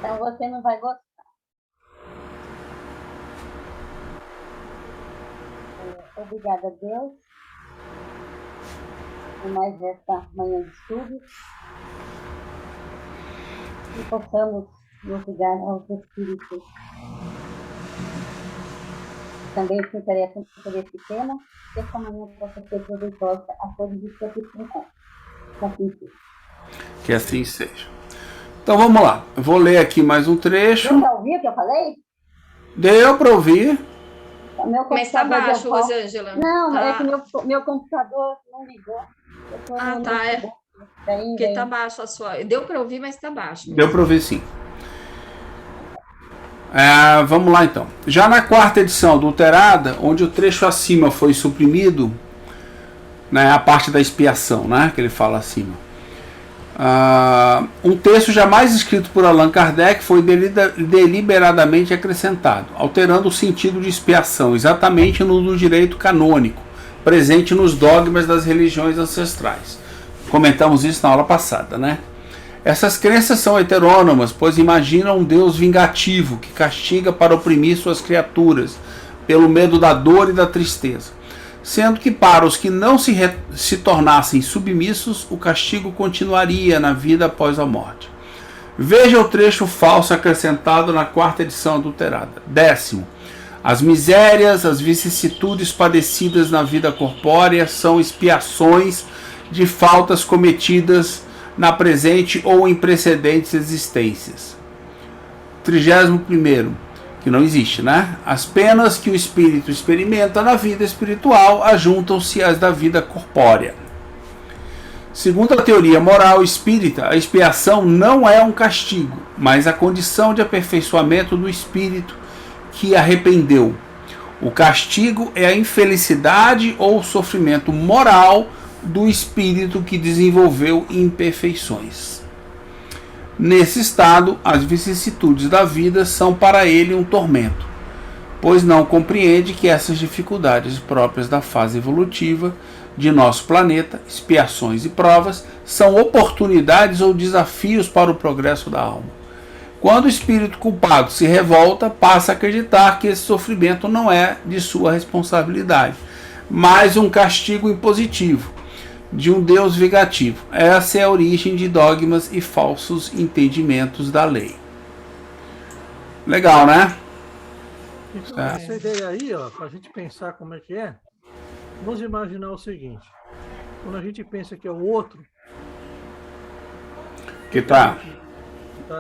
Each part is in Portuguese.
Então você não vai gostar. Obrigada a Deus por mais esta manhã de estudo. E possamos nos ligar aos Espíritos que também se interessam por esse tema, que esta manhã possa ser proveitosa a todos os que aqui se encontram. Que assim seja. Então vamos lá. Eu vou ler aqui mais um trecho. Deu para ouvir o que eu falei? Deu para ouvir. Mas está baixo, Rosângela. Não, tá. É que meu computador não ligou. Tá. Porque está baixo a sua. Deu para ouvir, mas está baixo. Deu para ouvir, sim. Vamos lá então. Já na quarta edição do Ulterada, onde o trecho acima foi suprimido, né, a parte da expiação, né, que ele fala acima. Um texto jamais escrito por Allan Kardec foi deliberadamente acrescentado, alterando o sentido de expiação, exatamente no do direito canônico, presente nos dogmas das religiões ancestrais. Comentamos isso na aula passada, né? Essas crenças são heterônomas, pois imaginam um Deus vingativo que castiga para oprimir suas criaturas, pelo medo da dor e da tristeza. Sendo que para os que não se tornassem submissos, o castigo continuaria na vida após a morte. Veja o trecho falso acrescentado na quarta edição adulterada. 10º. As misérias, as vicissitudes padecidas na vida corpórea são expiações de faltas cometidas na presente ou em precedentes existências. 31º. Que não existe, né? As penas que o espírito experimenta na vida espiritual ajuntam-se às da vida corpórea. Segundo a teoria moral espírita, a expiação não é um castigo, mas a condição de aperfeiçoamento do espírito que arrependeu. O castigo é a infelicidade ou o sofrimento moral do espírito que desenvolveu imperfeições. Nesse estado, as vicissitudes da vida são para ele um tormento, pois não compreende que essas dificuldades próprias da fase evolutiva de nosso planeta, expiações e provas, são oportunidades ou desafios para o progresso da alma. Quando o espírito culpado se revolta, passa a acreditar que esse sofrimento não é de sua responsabilidade, mas um castigo impositivo de um Deus vingativo. Essa é a origem de dogmas e falsos entendimentos da lei. Legal, né? Então, essa ideia aí, ó, para a gente pensar como é que é, vamos imaginar o seguinte: quando a gente pensa que é o outro,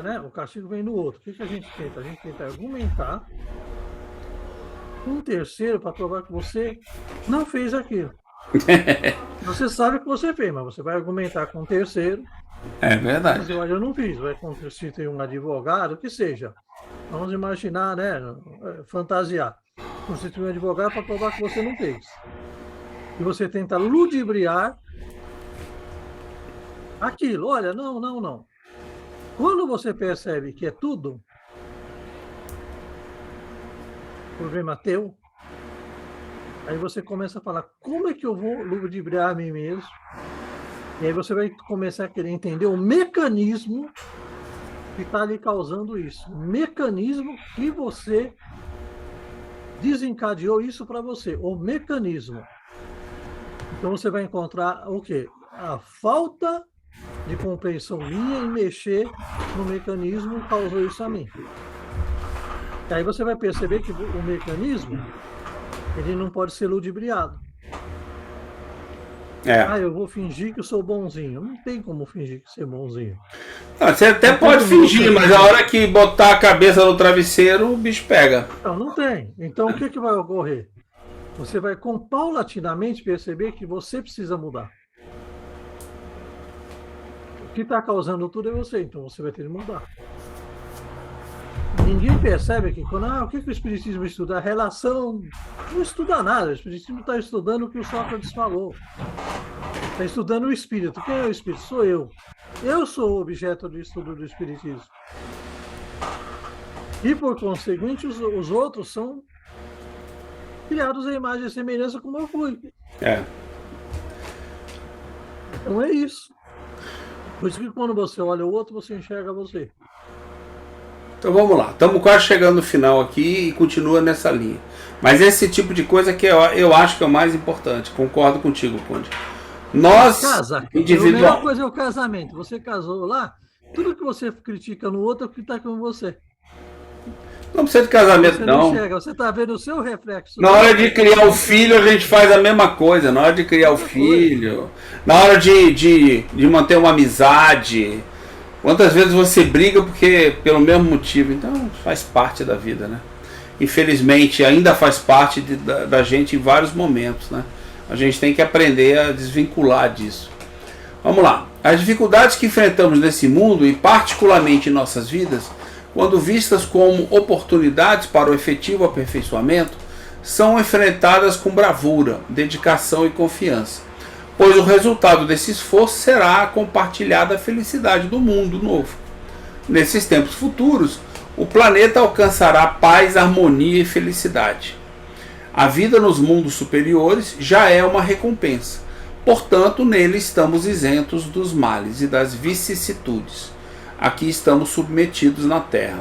né? O castigo vem do outro. O que a gente tenta? A gente tenta argumentar um terceiro para provar que você não fez aquilo. Você sabe que você fez, mas você vai argumentar com um terceiro. É verdade. Mas eu não fiz. Vai constituir um advogado, o que seja. Vamos imaginar, né? Fantasiar. Constituir um advogado para provar que você não fez. E você tenta ludibriar aquilo. Olha, não. Quando você percebe que é tudo problema teu, aí você começa a falar, como é que eu vou ludibriar a mim mesmo? E aí você vai começar a querer entender o mecanismo que está lhe causando isso. O mecanismo que você desencadeou isso para você. O mecanismo. Então você vai encontrar o quê? A falta de compreensão minha em mexer no mecanismo que causou isso a mim. E aí você vai perceber que o mecanismo ele não pode ser ludibriado. Eu vou fingir que eu sou bonzinho. Não tem como fingir que você é bonzinho. Você até pode fingir, mas a hora que botar a cabeça no travesseiro, o bicho pega. Não tem. Então o que vai ocorrer? Você vai paulatinamente perceber que você precisa mudar. O que está causando tudo é você, então você vai ter que mudar. Ninguém percebe que quando o que o Espiritismo estuda? A relação. Não estuda nada. O Espiritismo está estudando o que o Sócrates falou. Está estudando o Espírito. Quem é o Espírito? Sou eu. Eu sou o objeto do estudo do Espiritismo. E, por conseguinte, os outros são criados à imagem e semelhança como eu fui. Então é isso. Por isso que quando você olha o outro, você enxerga você. Então vamos lá, estamos quase chegando no final aqui e continua nessa linha. Mas esse tipo de coisa que eu acho que é o mais importante. Concordo contigo, Conde. Nós, A individual... melhor coisa é o casamento. Você casou lá, tudo que você critica no outro é o que está com você. Não precisa de casamento, Você não. chega, você está vendo o seu reflexo. Na hora de criar o filho, a gente faz a mesma coisa. Na hora de criar o filho, na hora de manter uma amizade. Quantas vezes você briga pelo mesmo motivo? Então faz parte da vida, né? Infelizmente ainda faz parte da gente em vários momentos, né? A gente tem que aprender a desvincular disso. Vamos lá. As dificuldades que enfrentamos nesse mundo e particularmente em nossas vidas, quando vistas como oportunidades para o efetivo aperfeiçoamento, são enfrentadas com bravura, dedicação e confiança, pois o resultado desse esforço será a compartilhada felicidade do mundo novo. Nesses tempos futuros, o planeta alcançará paz, harmonia e felicidade. A vida nos mundos superiores já é uma recompensa, portanto, nele estamos isentos dos males e das vicissitudes. Aqui estamos submetidos na Terra.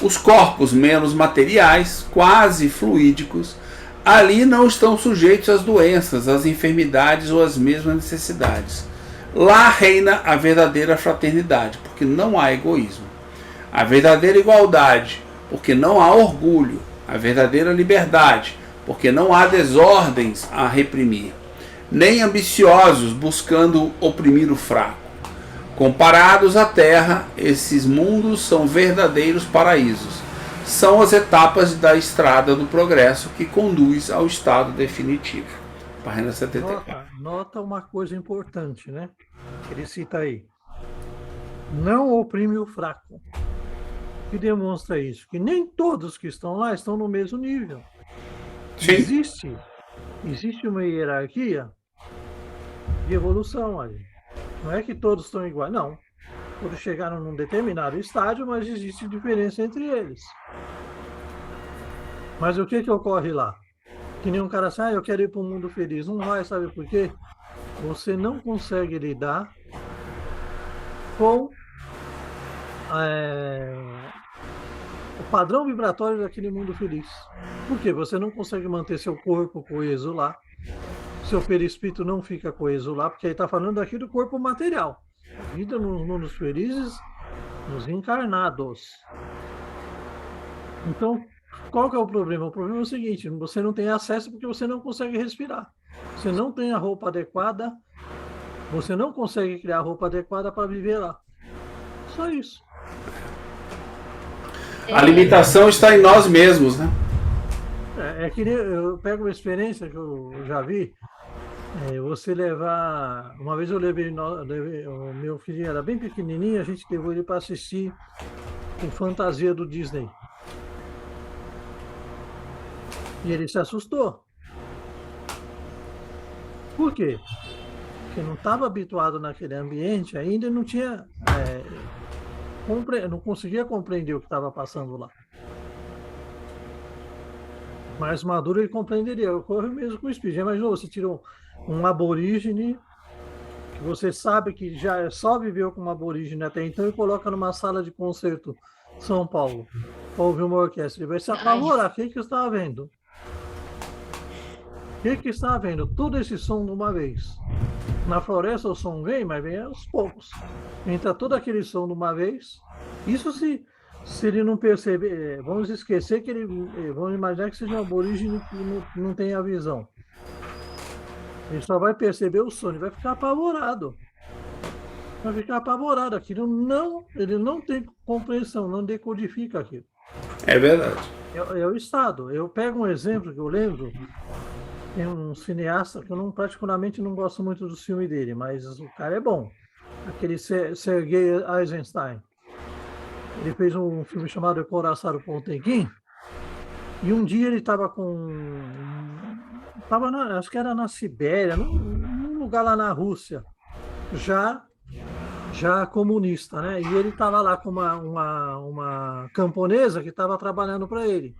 Os corpos menos materiais, quase fluídicos, ali não estão sujeitos às doenças, às enfermidades ou às mesmas necessidades. Lá reina a verdadeira fraternidade, porque não há egoísmo. A verdadeira igualdade, porque não há orgulho. A verdadeira liberdade, porque não há desordens a reprimir. Nem ambiciosos buscando oprimir o fraco. Comparados à Terra, esses mundos são verdadeiros paraísos. São as etapas da estrada do progresso que conduz ao estado definitivo. Página 74. Nota uma coisa importante, né? Ele cita aí. Não oprime o fraco. O que demonstra isso? Que nem todos que estão lá estão no mesmo nível. Sim. Existe uma hierarquia de evolução ali. Não é que todos estão iguais, não. Todos chegaram num determinado estágio, mas existe diferença entre eles. Mas o que ocorre lá? Que nem um cara assim, eu quero ir para um mundo feliz. Não vai, sabe por quê? Você não consegue lidar com o padrão vibratório daquele mundo feliz. Por quê? Você não consegue manter seu corpo coeso lá. Seu perispírito não fica coeso lá, porque aí está falando aqui do corpo material. A vida nos mundos felizes, nos encarnados. Então, qual que é o problema? O problema é o seguinte, você não tem acesso porque você não consegue respirar. Você não tem a roupa adequada, você não consegue criar a roupa adequada para viver lá. Só isso. A limitação está em nós mesmos, né? É que eu pego uma experiência que eu já vi. Você levar... Uma vez eu levei o meu filho era bem pequenininho, a gente levou ele para assistir o Fantasia do Disney. E ele se assustou. Por quê? Porque não estava habituado naquele ambiente ainda e não tinha... não conseguia compreender o que estava passando lá. Mais maduro ele compreenderia. Ocorre mesmo com o espírito. Já imaginou, você tirou um aborígene, que você sabe que já só viveu com um aborígene até então, e coloca numa sala de concerto São Paulo, para ouvir uma orquestra. Ele vai se apavorar. O que você estava vendo? O que estava vendo? Todo esse som de uma vez. Na floresta o som vem, mas vem aos poucos. Entra todo aquele som de uma vez. Isso se ele não perceber, vamos esquecer que vamos imaginar que seja um aborígene que não tem a visão. Ele só vai perceber o som, ele vai ficar apavorado. Vai ficar apavorado. Ele não tem compreensão, não decodifica aquilo. É verdade. É o estado. Eu pego um exemplo que eu lembro, tem um cineasta que eu particularmente não gosto muito do filme dele, mas o cara é bom. Aquele Sergei Eisenstein. Ele fez um filme chamado O Coração Potemkin, e um dia ele estava acho que era na Sibéria, num lugar lá na Rússia, já comunista, né? E ele estava lá com uma camponesa que estava trabalhando para ele.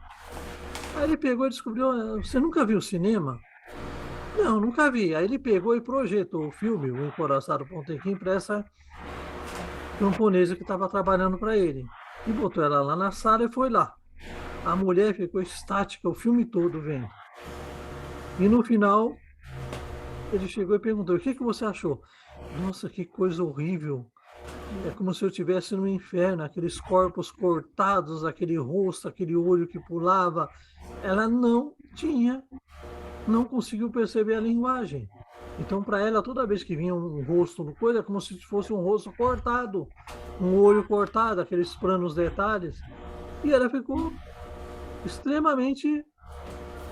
Aí ele pegou e descobriu, você nunca viu cinema? Não, nunca vi. Aí ele pegou e projetou o filme, O Coração Potemkin, para essa camponesa que estava trabalhando para ele. e botou ela lá na sala e foi lá. A mulher ficou estática o filme todo vendo. E no final, ele chegou e perguntou: o que você achou? Nossa, que coisa horrível. É como se eu estivesse no inferno, aqueles corpos cortados, aquele rosto, aquele olho que pulava. Ela não conseguiu perceber a linguagem. Então, para ela, toda vez que vinha um rosto no coisa, é como se fosse um rosto cortado, um olho cortado, aqueles planos detalhes. E ela ficou extremamente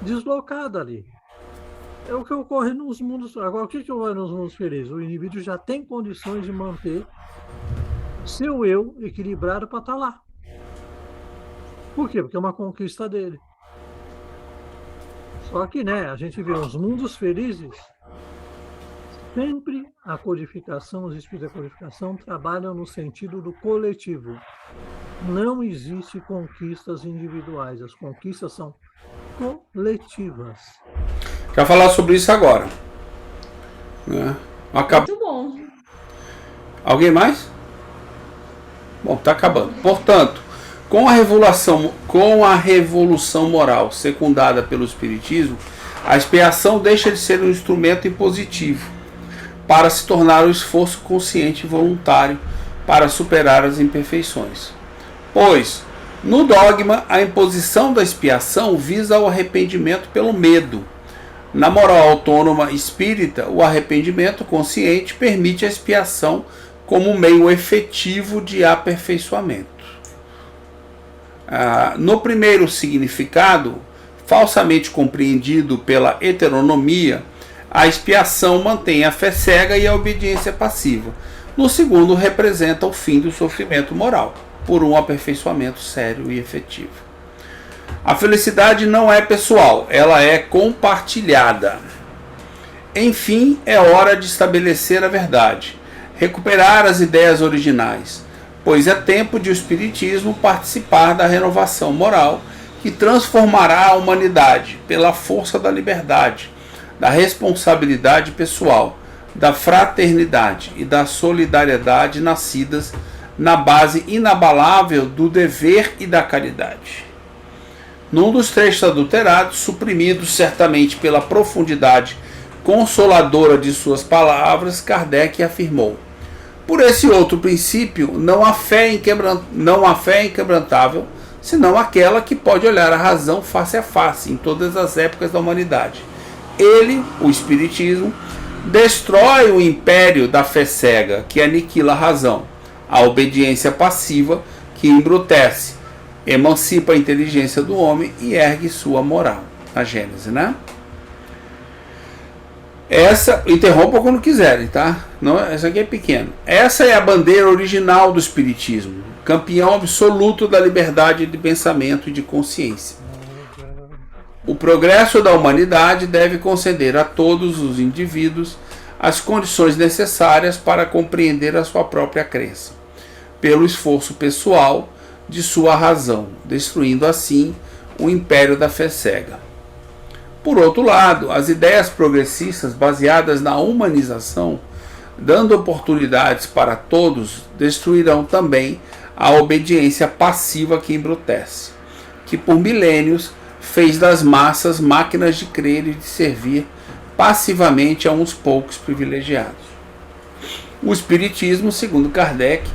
deslocada ali. É o que ocorre nos mundos. Agora, o que ocorre nos mundos felizes? O indivíduo já tem condições de manter seu eu equilibrado para estar lá. Por quê? Porque é uma conquista dele. Só que, né, a gente vê os mundos felizes, sempre a codificação, os espíritos da codificação trabalham no sentido do coletivo. Não existe conquistas individuais, as conquistas são coletivas. Quero falar sobre isso agora. Né? Muito bom. Alguém mais? Bom, está acabando. Portanto, com a revolução moral secundada pelo Espiritismo, a expiação deixa de ser um instrumento impositivo para se tornar o esforço consciente e voluntário para superar as imperfeições. Pois, no dogma, a imposição da expiação visa o arrependimento pelo medo. Na moral autônoma espírita, o arrependimento consciente permite a expiação como meio efetivo de aperfeiçoamento. No primeiro significado, falsamente compreendido pela heteronomia, a expiação mantém a fé cega e a obediência passiva. No segundo, representa o fim do sofrimento moral, por um aperfeiçoamento sério e efetivo. A felicidade não é pessoal, ela é compartilhada. Enfim, é hora de estabelecer a verdade, recuperar as ideias originais, pois é tempo de o Espiritismo participar da renovação moral que transformará a humanidade pela força da liberdade, da responsabilidade pessoal, da fraternidade e da solidariedade nascidas na base inabalável do dever e da caridade. Num dos trechos adulterados, suprimidos certamente pela profundidade consoladora de suas palavras, Kardec afirmou: por esse outro princípio, não há fé inquebrantável, senão aquela que pode olhar a razão face a face em todas as épocas da humanidade. Ele, o Espiritismo, destrói o império da fé cega, que aniquila a razão, a obediência passiva, que embrutece, emancipa a inteligência do homem e ergue sua moral. Na Gênese, né? Essa, interrompa quando quiserem, tá? Não, essa aqui é pequena. Essa é a bandeira original do Espiritismo, campeão absoluto da liberdade de pensamento e de consciência. O progresso da humanidade deve conceder a todos os indivíduos as condições necessárias para compreender a sua própria crença, pelo esforço pessoal de sua razão, destruindo assim o império da fé cega. Por outro lado, as ideias progressistas baseadas na humanização, dando oportunidades para todos, destruirão também a obediência passiva que embrutece, que por milênios fez das massas máquinas de crer e de servir passivamente a uns poucos privilegiados. O Espiritismo, segundo Kardec,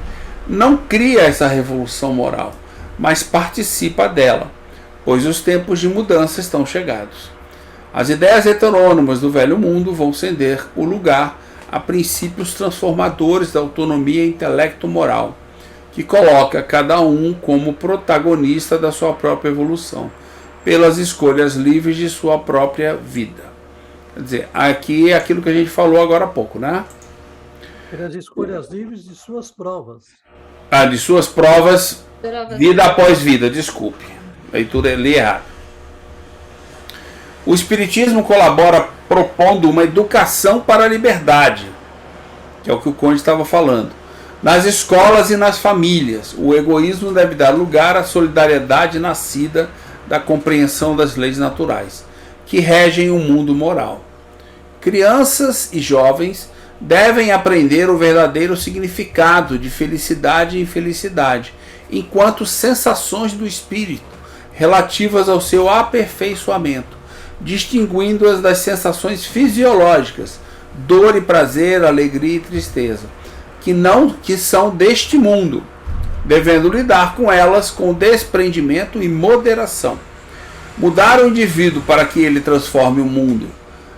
não cria essa revolução moral, mas participa dela, pois os tempos de mudança estão chegados. As ideias heterônomas do velho mundo vão ceder o lugar a princípios transformadores da autonomia intelecto-moral, que coloca cada um como protagonista da sua própria evolução, pelas escolhas livres de sua própria vida. Quer dizer, aqui é aquilo que a gente falou agora há pouco, né? Pelas escolhas livres de suas provas. De suas provas, vida após vida, desculpe. Leitura li errado. O Espiritismo colabora propondo uma educação para a liberdade, que é o que o Conde estava falando. Nas escolas e nas famílias, o egoísmo deve dar lugar à solidariedade nascida da compreensão das leis naturais, que regem o mundo moral. Crianças e jovens devem aprender o verdadeiro significado de felicidade e infelicidade enquanto sensações do espírito, relativas ao seu aperfeiçoamento, distinguindo-as das sensações fisiológicas, dor e prazer, alegria e tristeza, que são deste mundo, devendo lidar com elas com desprendimento e moderação. Mudar o indivíduo para que ele transforme o mundo,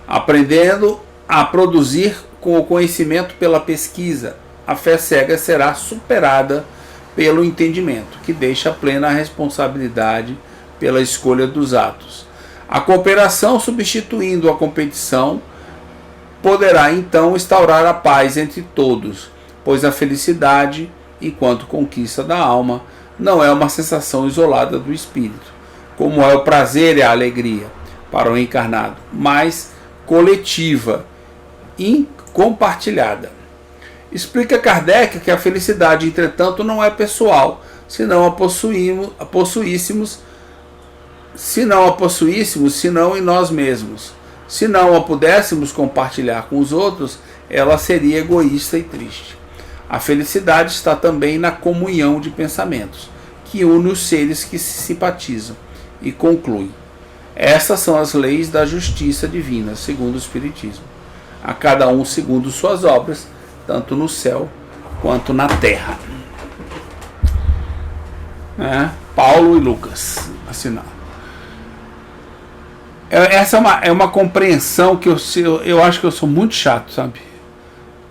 aprendendo a produzir com o conhecimento pela pesquisa. A fé cega será superada pelo entendimento, que deixa plena responsabilidade pela escolha dos atos. A cooperação, substituindo a competição, poderá então instaurar a paz entre todos, pois a felicidade, enquanto conquista da alma, não é uma sensação isolada do espírito, como é o prazer e a alegria para o encarnado, mas coletiva e compartilhada. Explica Kardec que a felicidade, entretanto, não é pessoal, se não a possuíssemos, senão em nós mesmos. Se não a pudéssemos compartilhar com os outros, ela seria egoísta e triste. A felicidade está também na comunhão de pensamentos, que une os seres que se simpatizam, e conclui: essas são as leis da justiça divina, segundo o Espiritismo. A cada um segundo suas obras, tanto no céu quanto na terra. Paulo e Lucas assinaram. Essa é uma compreensão que eu acho que eu sou muito chato, sabe?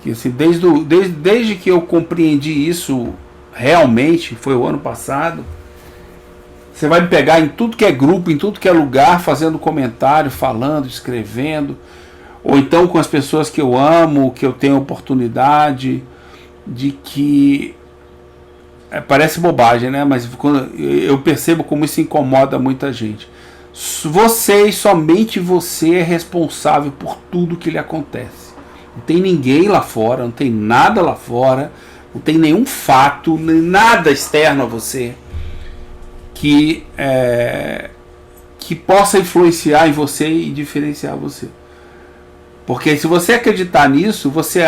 Que, assim, desde que eu compreendi isso realmente, foi o ano passado, você vai me pegar em tudo que é grupo, em tudo que é lugar, fazendo comentário, falando, escrevendo, ou então com as pessoas que eu amo, que eu tenho oportunidade, de que parece bobagem, né? Mas quando eu percebo como isso incomoda muita gente. Você e somente você é responsável por tudo que lhe acontece. Não tem ninguém lá fora, não tem nada lá fora, não tem nenhum fato, nem nada externo a você que possa influenciar em você e diferenciar você. Porque se você acreditar nisso, você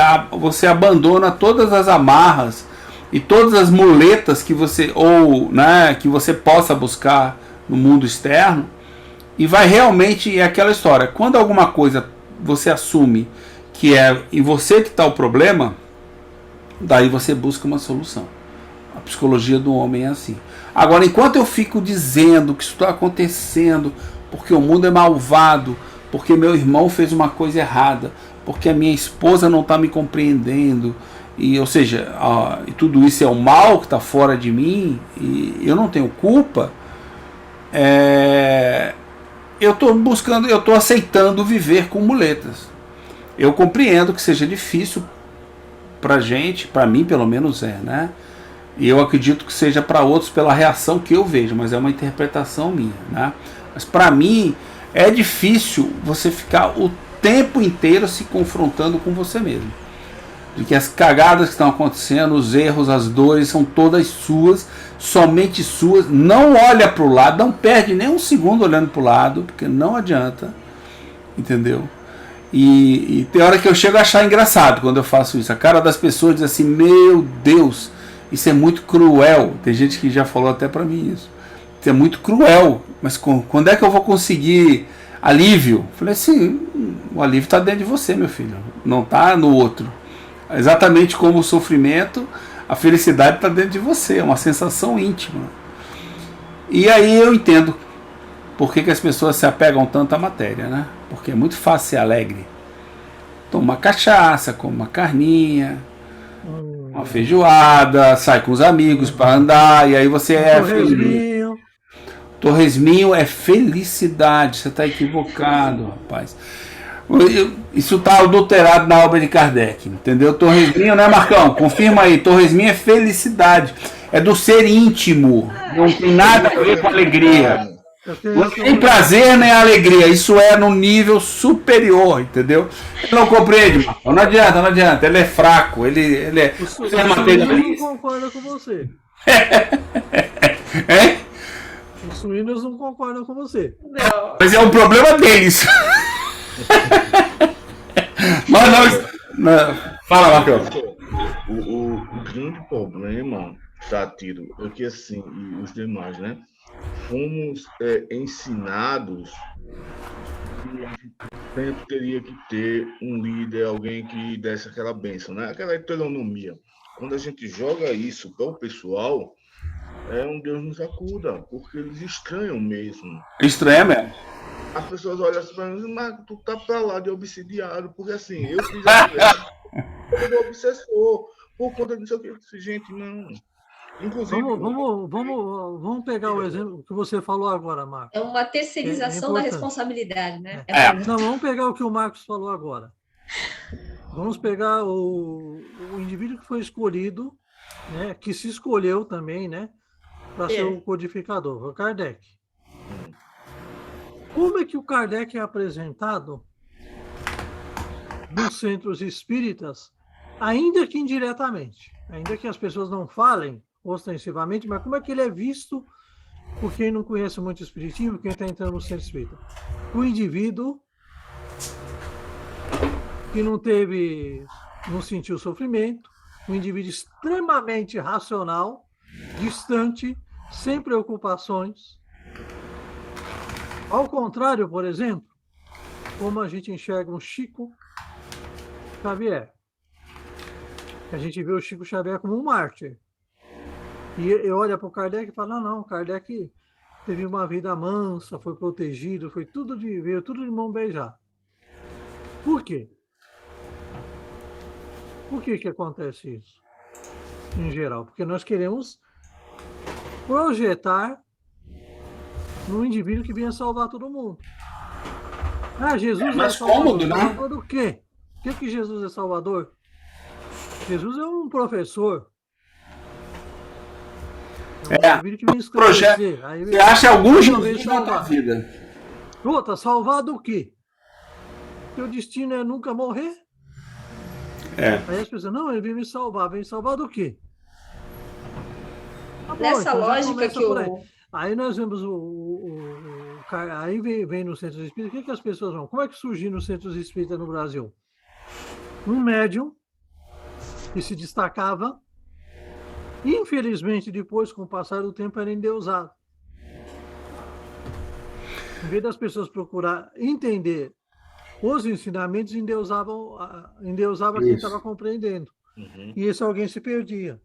abandona todas as amarras e todas as muletas que você que você possa buscar no mundo externo, e vai realmente, é aquela história, quando alguma coisa você assume que é em você que está o problema, daí você busca uma solução. A psicologia do homem é assim. Agora, enquanto eu fico dizendo que isso está acontecendo porque o mundo é malvado, porque meu irmão fez uma coisa errada, porque a minha esposa não está me compreendendo, ou seja, e tudo isso é o mal que está fora de mim, e eu não tenho culpa, eu estou aceitando viver com muletas. Eu compreendo que seja difícil pra gente, pra mim pelo menos né? E eu acredito que seja para outros pela reação que eu vejo, mas é uma interpretação minha, né? Mas para mim é difícil você ficar o tempo inteiro se confrontando com você mesmo. De que as cagadas que estão acontecendo, os erros, as dores são todas suas, somente suas. Não olha para o lado, não perde nem um segundo olhando para o lado, porque não adianta, entendeu? E tem hora que eu chego a achar engraçado quando eu faço isso. A cara das pessoas diz assim: meu Deus, isso é muito cruel. Tem gente que já falou até para mim isso. Isso é muito cruel, mas quando é que eu vou conseguir alívio? Eu falei assim: o alívio está dentro de você, meu filho, não está no outro. Exatamente como o sofrimento, a felicidade está dentro de você, é uma sensação íntima. E aí eu entendo por que as pessoas se apegam tanto à matéria, né? Porque é muito fácil ser alegre. Toma uma cachaça, come uma carninha, uma feijoada, sai com os amigos para andar, e aí você é feliz. Torresminho é felicidade, você está equivocado, rapaz. Isso está adulterado na obra de Kardec, entendeu? Torresminho, né, Marcão? Confirma aí, torresminho é felicidade, é do ser íntimo, não tem nada a ver com alegria. Não tem prazer nem alegria, isso é no nível superior, entendeu? Ele não compreende, Marcão. Não adianta, ele é fraco, ele é... O suínos não concorda com você. Os suínos não concordam com você. Não. Mas é um problema deles. Mas não. Fala, Marcão. O grande problema Sátiro, é que assim, e os demais, né? Fomos ensinados que a gente sempre teria que ter um líder, alguém que desse aquela bênção, né? Aquela heteronomia. Quando a gente joga isso para o pessoal, é um Deus nos acuda, porque eles estranham mesmo. Estranho mesmo. As pessoas olham assim para mim e dizem, mas tu tá para lá de obsidiado, porque assim, eu fiz a do obsessor, por conta disso aqui. Gente, não. Inclusive. Vamos pegar o exemplo que você falou agora, Marcos. É uma terceirização da responsabilidade, né? Não, vamos pegar o que o Marcos falou agora. Vamos pegar o indivíduo que foi escolhido, né, que se escolheu também, né, para ser o codificador, o Kardec. Como é que o Kardec é apresentado nos centros espíritas, ainda que indiretamente, ainda que as pessoas não falem ostensivamente, mas como é que ele é visto por quem não conhece muito o espiritismo, quem está entrando no centro espírita? O indivíduo que não sentiu sofrimento, um indivíduo extremamente racional, distante, sem preocupações. Ao contrário, por exemplo, como a gente enxerga um Chico Xavier. A gente vê o Chico Xavier como um mártir. E olha para o Kardec e fala, não, Kardec teve uma vida mansa, foi protegido, veio tudo de mão beijar. Por quê? Por que acontece isso? Em geral, porque nós queremos projetar no indivíduo que venha salvar todo mundo. Jesus mais cômodo, né? Salvador do quê? O que Jesus é salvador? Jesus é um professor. Projeto. Você acha algum Jesus na tua vida? Outra, salvar do quê? Teu destino é nunca morrer? Aí as pessoas, não, ele veio me salvar. Vem salvar do quê? Tá bom, nessa então lógica que aí nós vemos aí vem no centro espírita. O que as pessoas vão? Como é que surgiu no centro espírita no Brasil? Um médium que se destacava. Infelizmente, depois, com o passar do tempo, era endeusado. Em vez das pessoas procurar entender os ensinamentos, endeusava quem estava compreendendo. E esse alguém se perdia.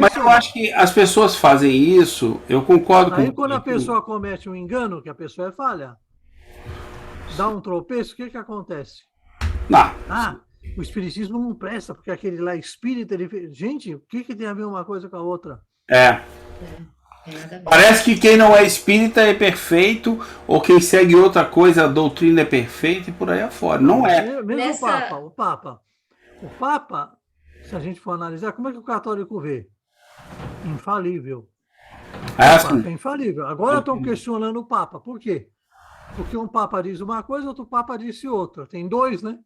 Mas eu acho que as pessoas fazem isso, eu concordo com... Aí quando a pessoa comete um engano, que a pessoa é falha, dá um tropeço, o que acontece? O espiritismo não presta, porque aquele lá espírita, gente, o que tem a ver uma coisa com a outra? Parece que quem não é espírita é perfeito, ou quem segue outra coisa, a doutrina é perfeita e por aí afora. Não é. Mesmo o Papa, se a gente for analisar, como é que o católico vê? Infalível. O Papa é infalível. Agora estão questionando o Papa. Por quê? Porque um Papa diz uma coisa, outro Papa disse outra. Tem dois, né?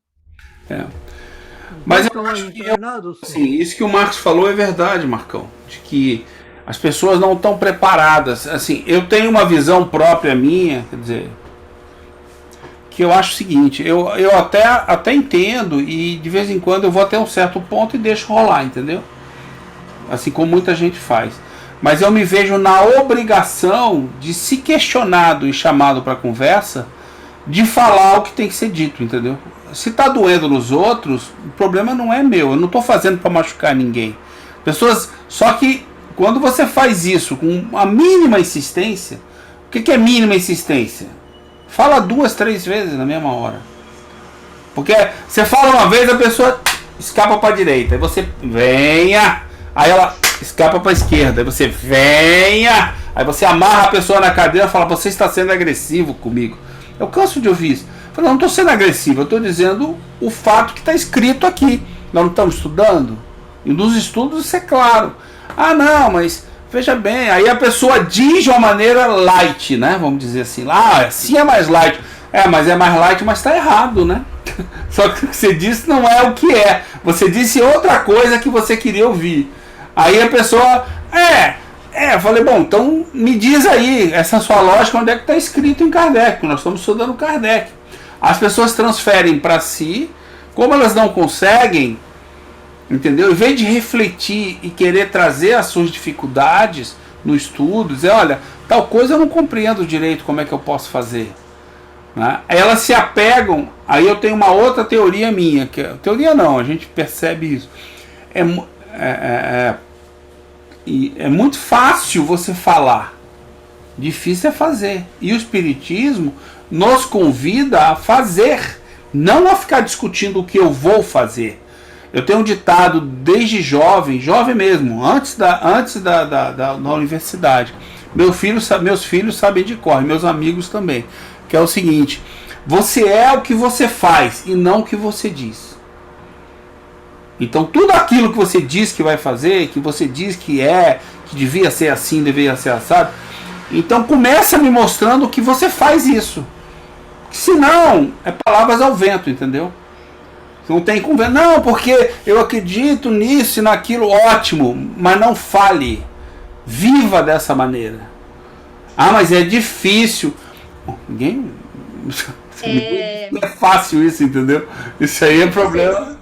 Mas eu acho que isso que o Marcos falou é verdade, Marcão, de que as pessoas não estão preparadas. Assim, eu tenho uma visão própria minha, quer dizer, que eu acho o seguinte, eu até entendo e de vez em quando eu vou até um certo ponto e deixo rolar, entendeu? Assim como muita gente faz. Mas eu me vejo na obrigação de, se questionado e chamado para conversa, de falar o que tem que ser dito, entendeu? Se tá doendo nos outros, o problema não é meu. Eu não tô fazendo para machucar ninguém. Pessoas, só que quando você faz isso com a mínima insistência, o que é mínima insistência? Fala 2, 3 vezes na mesma hora. Porque você fala uma vez, a pessoa escapa para a direita, aí você venha, aí ela escapa para a esquerda, aí você venha, aí você amarra a pessoa na cadeira e fala, você está sendo agressivo comigo. Eu canso de ouvir isso. Eu falo, não estou sendo agressivo, eu estou dizendo o fato que está escrito aqui. Nós não estamos estudando? E nos estudos isso é claro. Não, mas veja bem, aí a pessoa diz de uma maneira light, né? Vamos dizer assim, assim é mais light. Mas é mais light, mas está errado, né? Só que o que você disse não é o que é. Você disse outra coisa que você queria ouvir. Aí a pessoa, eu falei, bom, então me diz aí, essa sua lógica, onde é que está escrito em Kardec? Nós estamos estudando Kardec. As pessoas transferem para si, como elas não conseguem Entendeu? Em vez de refletir e querer trazer as suas dificuldades no estudo, dizer, olha, tal coisa eu não compreendo direito, como é que eu posso fazer? Né? Elas se apegam, aí eu tenho uma outra teoria minha, teoria não, a gente percebe isso. É muito fácil você falar, difícil é fazer. E o Espiritismo nos convida a fazer, não a ficar discutindo o que eu vou fazer. Eu tenho um ditado desde jovem mesmo, antes da universidade. Meus filhos sabem de cor, meus amigos também, que é o seguinte: você é o que você faz e não o que você diz. Então tudo aquilo que você diz que vai fazer, que você diz que devia ser assim, deveria ser assado, então começa me mostrando que você faz isso. Senão, é palavras ao vento, entendeu? Não tem conversa. Não, porque eu acredito nisso e naquilo, ótimo, mas não fale. Viva dessa maneira. Ah, mas é difícil. Ninguém... Não é fácil isso, entendeu? Isso aí é problema.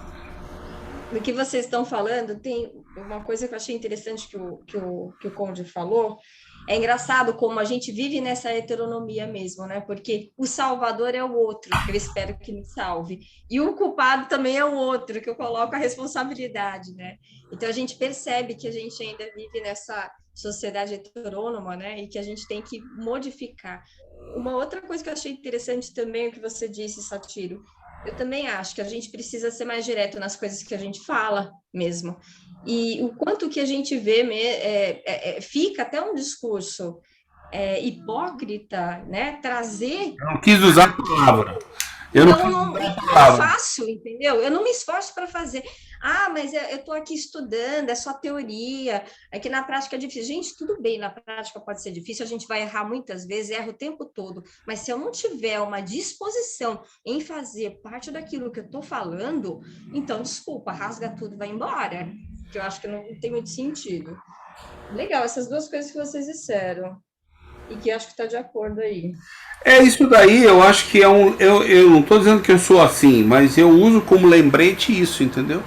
No que vocês estão falando, tem uma coisa que eu achei interessante que o Conde falou. É engraçado como a gente vive nessa heteronomia mesmo, né? Porque o salvador é o outro, que eu espero que me salve. E o culpado também é o outro, que eu coloco a responsabilidade, né? Então, a gente percebe que a gente ainda vive nessa sociedade heterônoma, né? E que a gente tem que modificar. Uma outra coisa que eu achei interessante também, o que você disse, Satiro, eu também acho que a gente precisa ser mais direto nas coisas que a gente fala mesmo. E o quanto que a gente vê, fica até um discurso hipócrita, né? Trazer... Eu não quis usar a palavra. Não é fácil, entendeu? Eu não me esforço para fazer. Ah, mas eu estou aqui estudando, é só teoria, é que na prática é difícil. Gente, tudo bem, na prática pode ser difícil, a gente vai errar muitas vezes, erra o tempo todo, mas se eu não tiver uma disposição em fazer parte daquilo que eu estou falando, então, desculpa, rasga tudo, vai embora, que eu acho que não tem muito sentido. Legal, essas duas coisas que vocês disseram, e que acho que está de acordo aí. É isso daí, eu acho que eu não estou dizendo que eu sou assim, mas eu uso como lembrete isso, entendeu?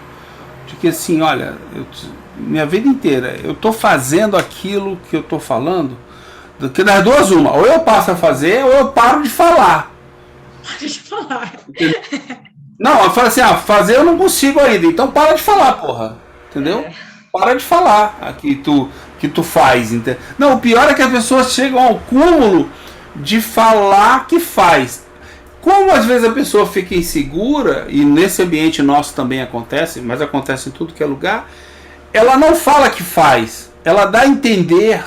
De que assim, olha, minha vida inteira, eu estou fazendo aquilo que eu estou falando, que das duas uma, ou eu passo a fazer, ou eu paro de falar. Pare de falar. Não, eu falo assim, fazer eu não consigo ainda, então para de falar, porra, entendeu? Para de falar que tu faz, entendeu? Não, o pior é que as pessoas chegam ao cúmulo de falar que faz. Como às vezes a pessoa fica insegura, e nesse ambiente nosso também acontece, mas acontece em tudo que é lugar, ela não fala que faz, ela dá a entender.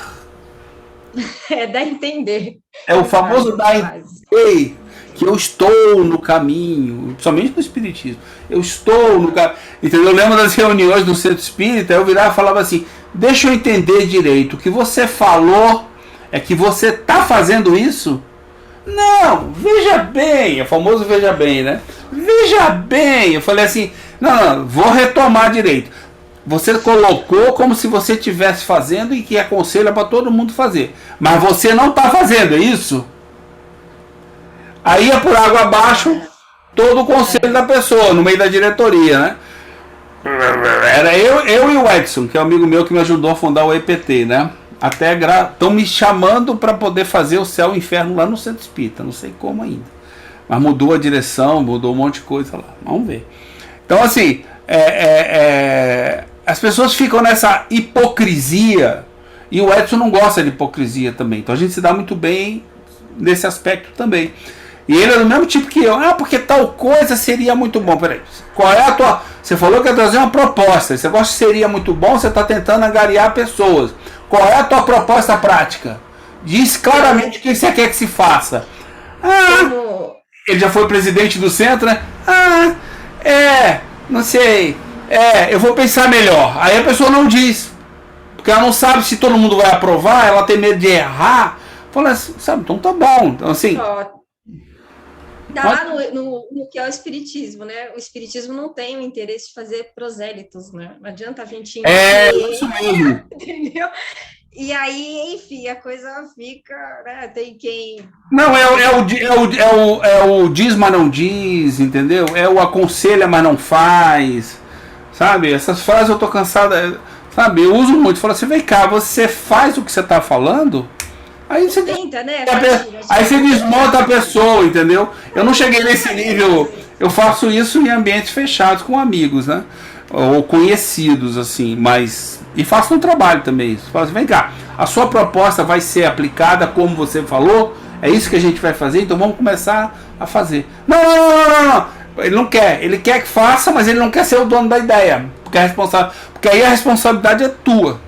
Dá a entender. É o famoso dá a entender que eu estou no caminho, principalmente no espiritismo. Eu estou no caminho. Entendeu? Eu lembro das reuniões do centro espírita, eu virava e falava assim, deixa eu entender direito, o que você falou é que você está fazendo isso? Não, veja bem, é o famoso veja bem, né? Veja bem, eu falei assim, não, vou retomar direito. Você colocou como se você estivesse fazendo e que aconselha para todo mundo fazer. Mas você não está fazendo, é isso? Aí ia por água abaixo todo o conselho da pessoa, no meio da diretoria, né? Era eu e o Edson, que é um amigo meu que me ajudou a fundar o EPT, né? Até estão me chamando para poder fazer o céu e o inferno lá no Centro Espírita, não sei como ainda. Mas mudou a direção, mudou um monte de coisa lá. Vamos ver. Então, assim, as pessoas ficam nessa hipocrisia, e o Edson não gosta de hipocrisia também. Então a gente se dá muito bem nesse aspecto também. E ele é do mesmo tipo que eu. Porque tal coisa seria muito bom. Peraí, qual é a tua... Você falou que ia trazer uma proposta. Você gosta que seria muito bom, você está tentando angariar pessoas. Qual é a tua proposta prática? Diz claramente o que você quer que se faça. Ele já foi presidente do centro, né? Não sei. Eu vou pensar melhor. Aí a pessoa não diz. Porque ela não sabe se todo mundo vai aprovar, ela tem medo de errar. Fala assim, sabe, então tá bom. Então assim... Dá lá no que é o espiritismo, né? O espiritismo não tem o interesse de fazer prosélitos, né? Não adianta a gente... isso mesmo. Entendeu? E aí, enfim, a coisa fica, né? Tem quem... Não, é o diz, mas não diz, entendeu? É o aconselha, mas não faz, sabe? Essas frases eu tô cansada, sabe? Eu uso muito. Falo assim, vem cá, você faz o que você tá falando? Aí você, Tenta, né? aí você desmonta a pessoa, entendeu? Eu não cheguei nesse nível. Eu faço isso em ambientes fechados com amigos, né? Ou conhecidos, assim, mas... E faço no trabalho também isso. Falo assim, vem cá, a sua proposta vai ser aplicada como você falou? É isso que a gente vai fazer? Então vamos começar a fazer. Não. Ele não quer. Ele quer que faça, mas ele não quer ser o dono da ideia. Porque aí a responsabilidade é tua.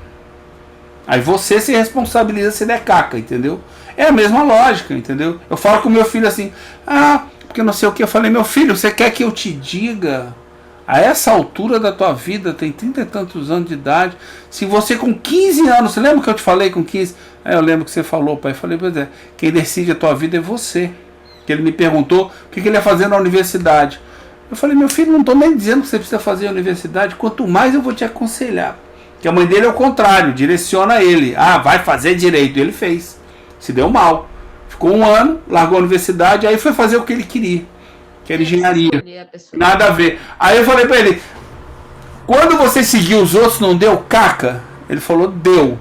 Aí você se responsabiliza se der caca, entendeu? É a mesma lógica, entendeu? Eu falo com meu filho assim, porque não sei o que. Eu falei, meu filho, você quer que eu te diga, a essa altura da tua vida, tem 30 e tantos anos de idade, se você com 15 anos, você lembra que eu te falei com 15? Eu lembro que você falou, pai. Eu falei, pois é, quem decide a tua vida é você. Que ele me perguntou o que ele ia fazer na universidade. Eu falei, meu filho, não estou nem dizendo que você precisa fazer a universidade, quanto mais eu vou te aconselhar. Que a mãe dele é o contrário, direciona ele. Vai fazer direito. Ele fez. Se deu mal. Ficou 1 ano, largou a universidade, aí foi fazer o que ele queria. Que era engenharia. Nada a ver. Aí eu falei pra ele, quando você seguiu os outros, não deu caca? Ele falou, deu.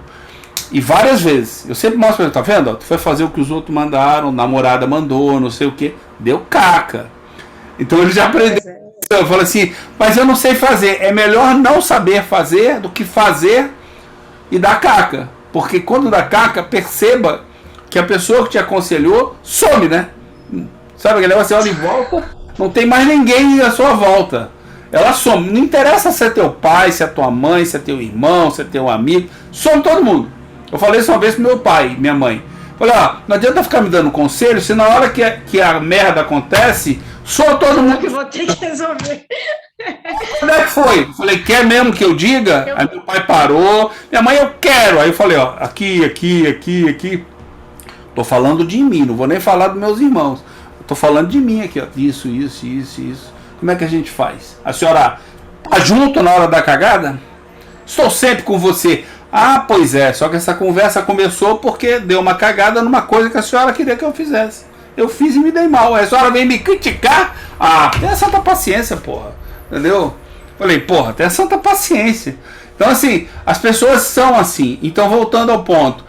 E várias vezes. Eu sempre mostro pra ele, tá vendo? Tu foi fazer o que os outros mandaram, namorada mandou, não sei o que. Deu caca. Então ele já aprendeu. Eu falo assim, mas eu não sei fazer. É melhor não saber fazer do que fazer e dar caca. Porque quando dá caca, perceba que a pessoa que te aconselhou some, né? Sabe aquele negócio, você olha em volta, não tem mais ninguém à sua volta. Ela some. Não interessa se é teu pai, se é tua mãe, se é teu irmão, se é teu amigo. Some todo mundo. Eu falei isso uma vez pro meu pai, minha mãe. Falei, não adianta ficar me dando conselho, se na hora que a merda acontece, só todo mundo. Que vou ter que resolver. Como é que foi? Eu falei, quer mesmo que eu diga? Aí meu pai parou. Minha mãe, eu quero. Aí eu falei, aqui. Tô falando de mim, não vou nem falar dos meus irmãos. Tô falando de mim aqui, ó. Isso. Como é que a gente faz? A senhora tá junto na hora da cagada? Estou sempre com você. Pois é, só que essa conversa começou porque deu uma cagada numa coisa que a senhora queria que eu fizesse. Eu fiz e me dei mal. Aí a senhora vem me criticar? Tenha santa paciência, porra. Entendeu? Falei, porra, tenha santa paciência. Então, assim, as pessoas são assim. Então, voltando ao ponto.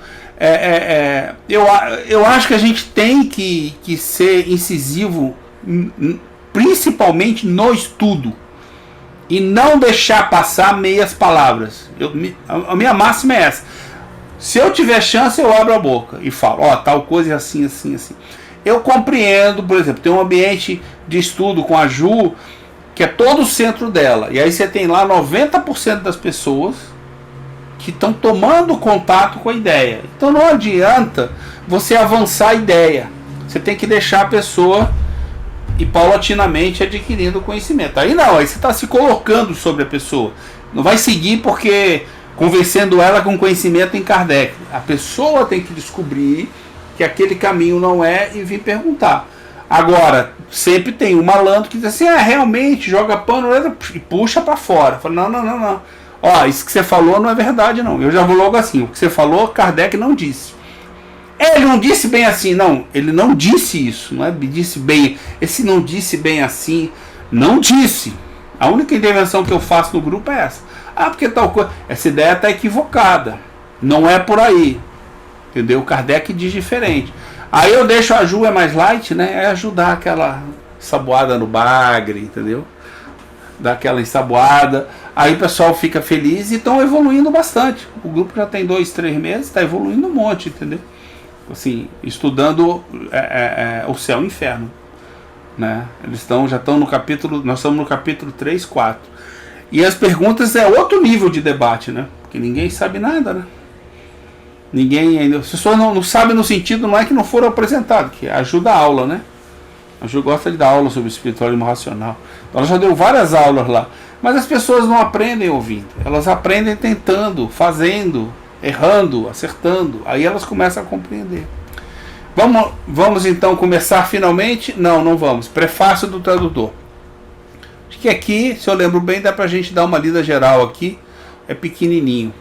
Eu acho que a gente tem que ser incisivo, principalmente no estudo. E não deixar passar meias palavras. A minha máxima é essa. Se eu tiver chance, eu abro a boca e falo, tal coisa é assim. Eu compreendo, por exemplo, tem um ambiente de estudo com a Ju, que é todo o centro dela. E aí você tem lá 90% das pessoas que estão tomando contato com a ideia. Então não adianta você avançar a ideia. Você tem que deixar a pessoa e paulatinamente adquirindo conhecimento. Aí não, aí você está se colocando sobre a pessoa. Não vai seguir porque convencendo ela com conhecimento em Kardec. A pessoa tem que descobrir que aquele caminho não é e vir perguntar. Agora, sempre tem um malandro que diz assim, realmente, joga pano e puxa para fora. Fala, não. Isso que você falou não é verdade, não. Eu já vou logo assim, o que você falou, Kardec não disse. Ele não disse bem assim, não. Ele não disse isso, não é? Disse bem. Esse não disse bem assim, não disse. A única intervenção que eu faço no grupo é essa. Porque tal coisa. Essa ideia está equivocada. Não é por aí. Entendeu? Kardec diz diferente. Aí eu deixo a Ju, é mais light, né? É ajudar aquela saboada no bagre, entendeu? Dar aquela ensaboada. Aí o pessoal fica feliz e estão evoluindo bastante. O grupo já tem 2, 3 meses, está evoluindo um monte, entendeu? Assim, estudando o céu e o inferno, né? Eles já estão no capítulo, nós estamos no capítulo 3, 4. E as perguntas é outro nível de debate, né? Porque ninguém sabe nada, né? Ninguém ainda, as pessoas não sabem no sentido, não é que não foram apresentados, que ajuda a aula, né? A Ju gosta de dar aula sobre espiritualismo racional. Então ela já deu várias aulas lá. Mas as pessoas não aprendem ouvindo, elas aprendem tentando, fazendo, errando, acertando. Aí elas começam a compreender. Vamos então começar finalmente? Não vamos. Prefácio do tradutor. Acho que aqui, se eu lembro bem, dá pra gente dar uma lida geral aqui. É pequenininho.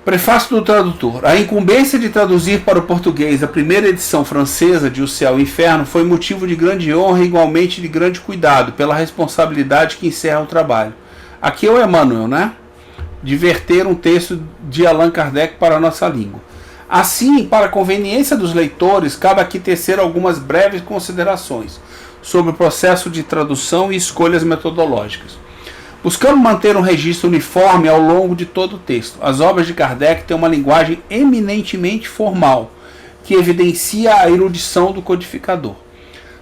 Prefácio do tradutor. A incumbência de traduzir para o português a primeira edição francesa de O Céu e o Inferno foi motivo de grande honra e igualmente de grande cuidado pela responsabilidade que encerra o trabalho. Aqui é o Emmanuel, né? De verter um texto de Allan Kardec para a nossa língua. Assim, para a conveniência dos leitores, cabe aqui tecer algumas breves considerações sobre o processo de tradução e escolhas metodológicas. Buscando manter um registro uniforme ao longo de todo o texto, as obras de Kardec têm uma linguagem eminentemente formal, que evidencia a erudição do codificador,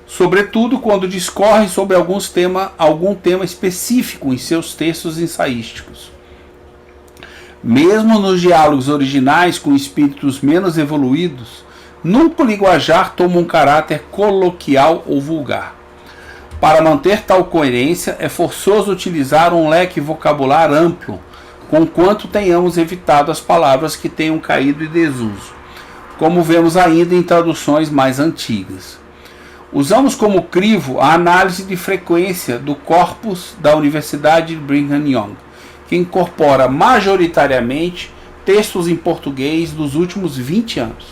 sobretudo quando discorre sobre algum tema específico em seus textos ensaísticos. Mesmo nos diálogos originais com espíritos menos evoluídos, nunca o linguajar toma um caráter coloquial ou vulgar. Para manter tal coerência, é forçoso utilizar um leque vocabular amplo, conquanto tenhamos evitado as palavras que tenham caído em desuso, como vemos ainda em traduções mais antigas. Usamos como crivo a análise de frequência do corpus da Universidade de Brigham Young, que incorpora majoritariamente textos em português dos últimos 20 anos.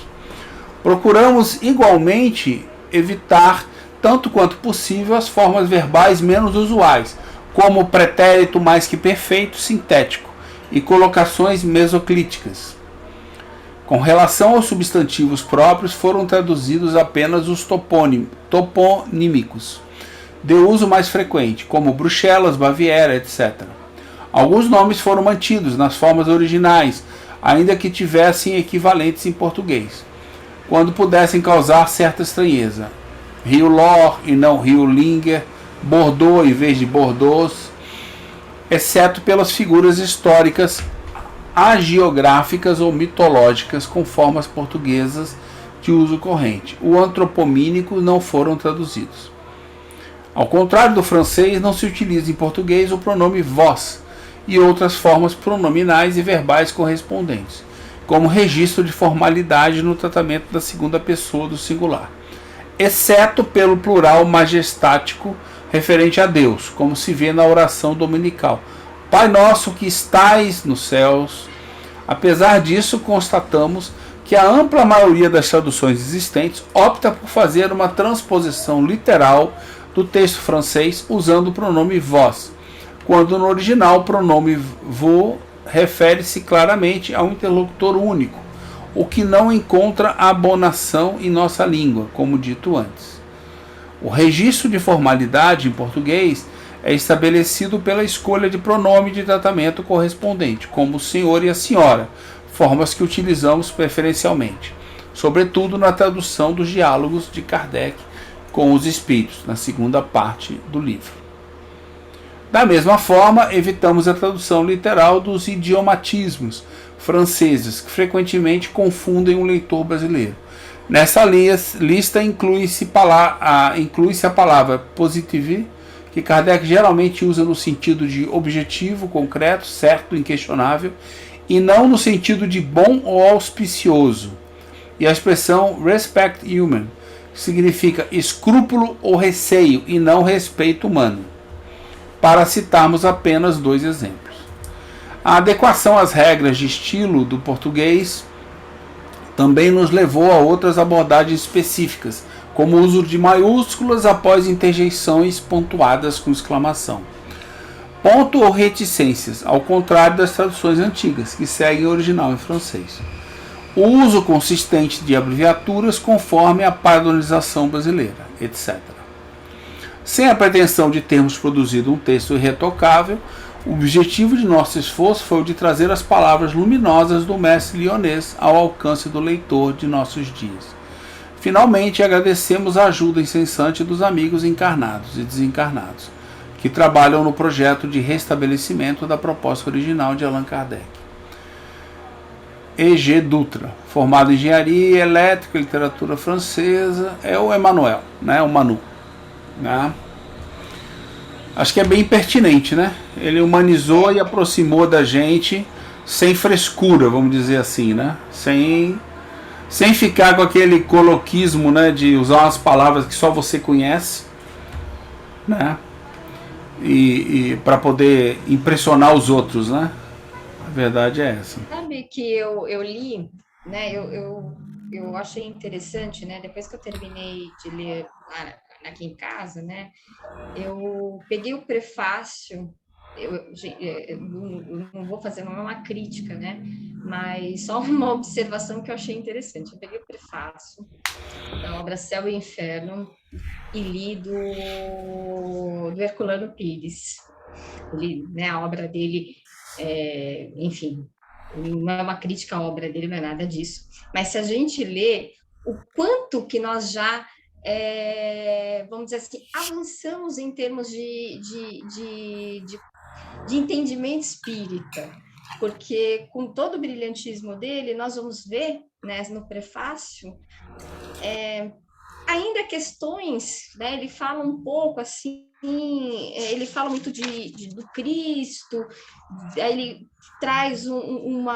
Procuramos igualmente evitar, tanto quanto possível, as formas verbais menos usuais, como o pretérito mais que perfeito sintético e colocações mesoclíticas. Com relação aos substantivos próprios, foram traduzidos apenas os toponímicos, de uso mais frequente, como Bruxelas, Baviera, etc. Alguns nomes foram mantidos nas formas originais, ainda que tivessem equivalentes em português, quando pudessem causar certa estranheza. Rio Lor e não Rio Linger, Bordeaux em vez de Bordeaux, exceto pelas figuras históricas, hagiográficas ou mitológicas com formas portuguesas de uso corrente. O antropomínico não foram traduzidos. Ao contrário do francês, não se utiliza em português o pronome vós e outras formas pronominais e verbais correspondentes, como registro de formalidade no tratamento da segunda pessoa do singular, exceto pelo plural majestático referente a Deus, como se vê na oração dominical: Pai nosso que estais nos céus. Apesar disso, constatamos que a ampla maioria das traduções existentes opta por fazer uma transposição literal do texto francês usando o pronome vós, quando no original o pronome vous refere-se claramente a um interlocutor único, o que não encontra abonação em nossa língua, como dito antes. O registro de formalidade em português é estabelecido pela escolha de pronome de tratamento correspondente, como o senhor e a senhora, formas que utilizamos preferencialmente, sobretudo na tradução dos diálogos de Kardec com os espíritos, na segunda parte do livro. Da mesma forma, evitamos a tradução literal dos idiomatismos franceses, que frequentemente confundem o leitor brasileiro. Nessa lista inclui-se a palavra positive, que Kardec geralmente usa no sentido de objetivo, concreto, certo, inquestionável, e não no sentido de bom ou auspicioso, e a expressão respect human, que significa escrúpulo ou receio, e não respeito humano, para citarmos apenas dois exemplos. A adequação às regras de estilo do português também nos levou a outras abordagens específicas, como o uso de maiúsculas após interjeições pontuadas com exclamação. Ponto ou reticências, ao contrário das traduções antigas, que seguem o original em francês. O uso consistente de abreviaturas conforme a padronização brasileira, etc. Sem a pretensão de termos produzido um texto irretocável, o objetivo de nosso esforço foi o de trazer as palavras luminosas do mestre lyonês ao alcance do leitor de nossos dias. Finalmente, agradecemos a ajuda incessante dos amigos encarnados e desencarnados, que trabalham no projeto de restabelecimento da proposta original de Allan Kardec. E.G. Dutra, formado em Engenharia Elétrica e Literatura Francesa, é o Emmanuel, né? O Manu. Né? Acho que é bem pertinente, né? Ele humanizou e aproximou da gente sem frescura, vamos dizer assim, né? Sem ficar com aquele coloquismo, né, de usar umas palavras que só você conhece, né? E para poder impressionar os outros, né? verdade é essa. Sabe que eu li, né? Eu achei interessante, né? Depois que eu terminei de ler aqui em casa, né? Eu peguei o prefácio. Eu não vou fazer uma crítica, né? Mas só uma observação que eu achei interessante. Eu peguei o prefácio da obra Céu e Inferno e li do Herculano Pires. Li, né, a obra dele, enfim, não é uma crítica à obra dele, não é nada disso. Mas se a gente lê o quanto que nós já, vamos dizer assim, avançamos em termos de entendimento espírita, porque com todo o brilhantismo dele, nós vamos ver, né, no prefácio, ainda questões, né, ele fala um pouco assim, ele fala muito do Cristo, aí ele traz um